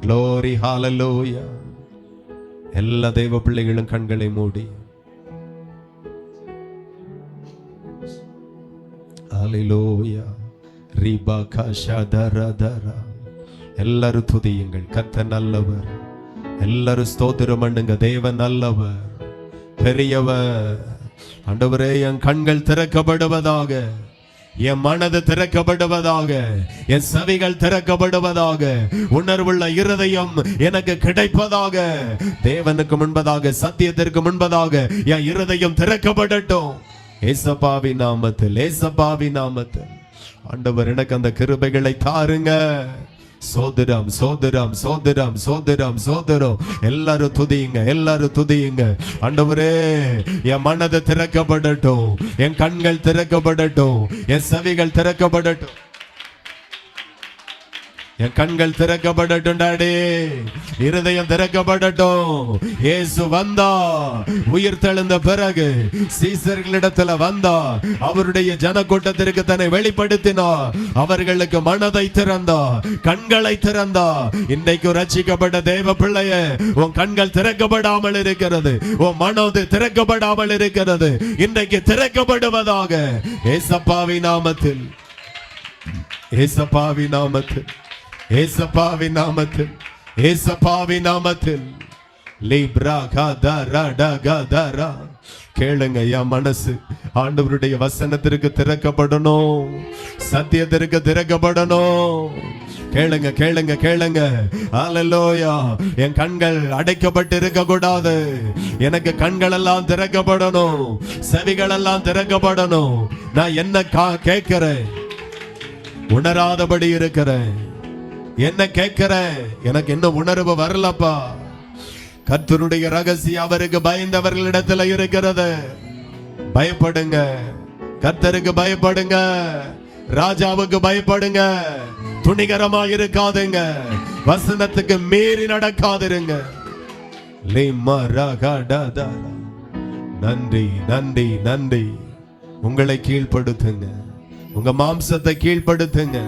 Glory, hallelujah. எல்லா தெய்வ பிள்ளைகளும் கண்களை மூடி Hallelujah. Riba kasha dara dara. எல்லாரும் துதியுங்கள். கர்த்தர் நல்லவர். எல்லாரும் ஸ்தோத்திரம் பண்ணுங்க. தேவன் நல்லவர், பெரியவர். ஆண்டவரே, என் கண்கள் திறக்கப்படுவதாக, என் மனது திறக்கப்படுவதாக, என் செவிகள் திறக்கப்படுவதாக, உணர்வுள்ள இருதயம் எனக்கு கிடைப்பதாக. தேவனுக்கு முன்பதாக, சத்தியத்திற்கு முன்பதாக என் இருதயம் திறக்கப்படட்டும். ஏசப்பாவி நாமத்தில், ஏசப்பாவி நாமத்தில். ஆண்டவர், எனக்கு அந்த கிருபைகளை தாருங்க. சோதரம் சோதரம் சோதரம் சோதரம் சோதரம். எல்லாரும் துதியுங்க, எல்லாரும் துதியுங்க. ஆண்டவரே, என் மனது திறக்கப்படட்டும், என் கண்கள் திறக்கப்படட்டும், என் செவிகள் திறக்கப்படட்டும், என் கண்கள் திறக்கப்படட்டும். டாடி, இருதயம் திறக்கப்படட்டும். இயேசு வந்தா, உயிர் தெழுந்த பிறகு சீசர்களிடத்துல வந்தா, அவருடைய ஜனக்கூட்டத்திற்கு தன்னை வெளிப்படுத்தினா, அவர்களுக்கு மனதை திறந்தா, கண்களை திறந்தா. இன்றைக்கு ரட்சிக்கப்பட்ட தேவ பிள்ளையே, உன் கண்கள் திறக்கப்படாமல் இருக்கிறது, உன் மனது திறக்கப்படாமல் இருக்கிறது. இன்றைக்கு திறக்கப்படுவதாக. ஏசப்பாவி நாமத்தில், ஏசப்பாவி நாமத்தில், ஏசப்பாவி நாமத்தில், ஏசப்பாவி நாமத்தில். லிப்ரா கதரா டகதரா. கேளுங்க, என் மனசு ஆண்டவருடைய வசனத்திற்கு திறக்கப்படணும், சத்தியத்திற்கு திறக்கப்படணும். கேளுங்க, கேளுங்க, கேளுங்க. ஹல்லேலூயா. என் கண்கள் அடைக்கப்பட்டு இருக்க கூடாது. எனக்கு கண்கள் எல்லாம் திறக்கப்படணும், செவிகள் எல்லாம் திறக்கப்படணும். நான் என்ன கேட்கிறேன், உணராதபடி இருக்கிறேன். என்ன கேட்கிறேன், எனக்கு என்ன உணர்வு வரலப்பா. கர்த்தருடைய ரகசியம் அவருக்கு பயந்தவர்களிடத்துல இருக்கிறது. பயப்படுங்க, கர்த்தருக்கு பயப்படுங்க, ராஜாவுக்கு பயப்படுங்க. துணிகரமா இருக்காதுங்க, வசனத்துக்கு மீறி நடக்காதிருங்க. நன்றி, நன்றி, நன்றி. உங்களை கீழ்ப்படுத்துங்க, உங்க மாம்சத்தை கீழ்ப்படுத்துங்க.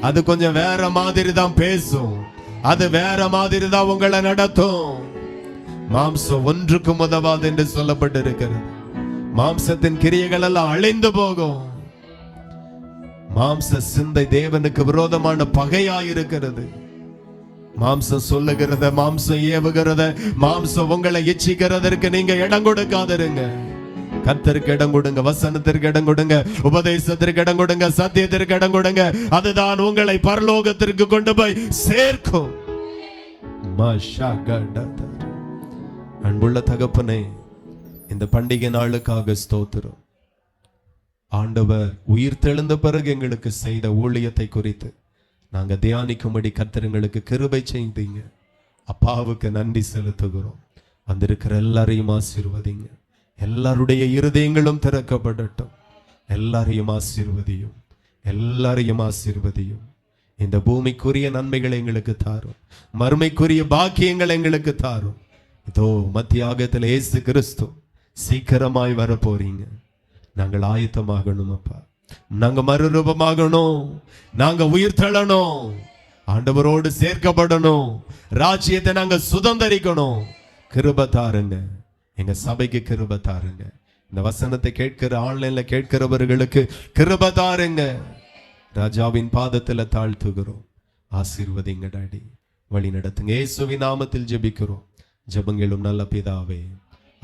அது கொஞ்சம் வேற மாதிரி தான் பேசும், அது வேற மாதிரி தான் உங்களை நடத்தும். மாம்சம் ஒன்றுக்கும் உதவாது என்று சொல்லப்பட்டிருக்கிறது. மாம்சத்தின் கிரியைகள் எல்லாம் அழிந்து போகும். மாம்ச சிந்தை தேவனுக்கு விரோதமான பகையாயிருக்கிறது. மாம்சம் சொல்லுகிறத, மாம்சம் ஏவுகிறத, மாம்சம் உங்களை இச்சிக்கிறதற்கு நீங்க இடம் கொடுக்காதிருங்க. கர்த்தருக்கு இடம் கொடுங்க, வசனத்திற்கு இடம் கொடுங்க, உபதேசத்திற்கு இடம் கொடுங்க, சத்தியத்திற்கு இடம் கொடுங்க. அதுதான் உங்களை பரலோகத்திற்கு கொண்டு போய் சேர்க்கும். அன்புள்ள தகப்பனே, இந்த பண்டிகை நாளுக்காக ஸ்தோத்திரம். ஆண்டவர் உயிர் தெழுந்த பிறகு எங்களுக்கு செய்த ஊழியத்தை குறித்து நாங்க தியானிக்கும்படி கர்த்தர் எங்களுக்கு கிருபை செய்தீங்க. அப்பாவுக்கு நன்றி செலுத்துகிறோம். வந்திருக்கிற எல்லாரையும் ஆசீர்வதிங்க. எல்லாருடைய இருதயங்களும் திறக்கப்படட்டும். எல்லாரையும் ஆசீர்வதியும், எல்லாரையும் ஆசீர்வதியும். இந்த பூமிக்குரிய நன்மைகளை எங்களுக்கு தாரும், மறுமைக்குரிய பாக்கியங்கள் எங்களுக்கு தாரும். இதோ மத்தியாகத்தில் இயேசு கிறிஸ்து சீக்கிரமாய் வர போறீங்க. நாங்கள் ஆயத்தமாகணும் அப்பா. நாங்க மறுரூபமாகணும், நாங்க உயிர் தள்ளணும், ஆண்டவரோடு சேர்க்கப்படணும், ராஜ்யத்தை நாங்க சுதந்தரிக்கணும். கிருபை தாருங்க, எங்க சபைக்கு கிருபை தாருங்க. இந்த வசனத்தை கேட்கிற, ஆன்லைன்ல கேட்கிறவர்களுக்கு கிருபை தாருங்க. ராஜாவின் பாதத்துல தாழ்த்துகிறோம். ஆசீர்வதிங்க டாடி, வழி நடத்துங்க. இயேசுவின் நாமத்தில் ஜெபிக்கிறோம். ஜெபங்களும் நல்ல பிதாவே,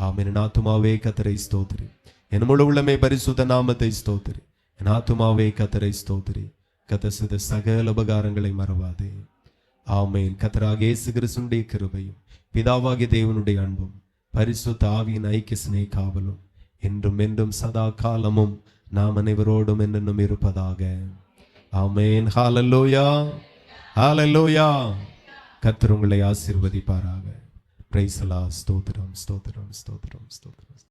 ஆமென். என் ஆத்துமாவே கர்த்தரை ஸ்தோத்திரி, என் முழு உள்ளமே பரிசுத்த நாமத்தை ஸ்தோத்திரி. என் ஆத்துமாவே கர்த்தரை ஸ்தோத்திரி, கர்த்தர் செய்த சகல உபகாரங்களை மறவாதே. ஆமென். கர்த்தராகிய இயேசு கிறிஸ்துவின் கிருபையும், பிதாவாகிய தேவனுடைய அன்பும், பரிசுத்த ஆவியின் ஐக்கிய சிநேகாவலும் என்றும் என்றும் சதா காலமும் நாம் அனைவரோடும் என்னென்னும் இருப்பதாக. ஆமென். ஹல்லேலூயா, ஹல்லேலூயா. கர்த்தர் உங்களை ஆசீர்வதிப்பாராக. Praise the Lord. ஸ்தோத்திரம், ஸ்தோத்திரம், ஸ்தோத்திரம், ஸ்தோத்திரம்.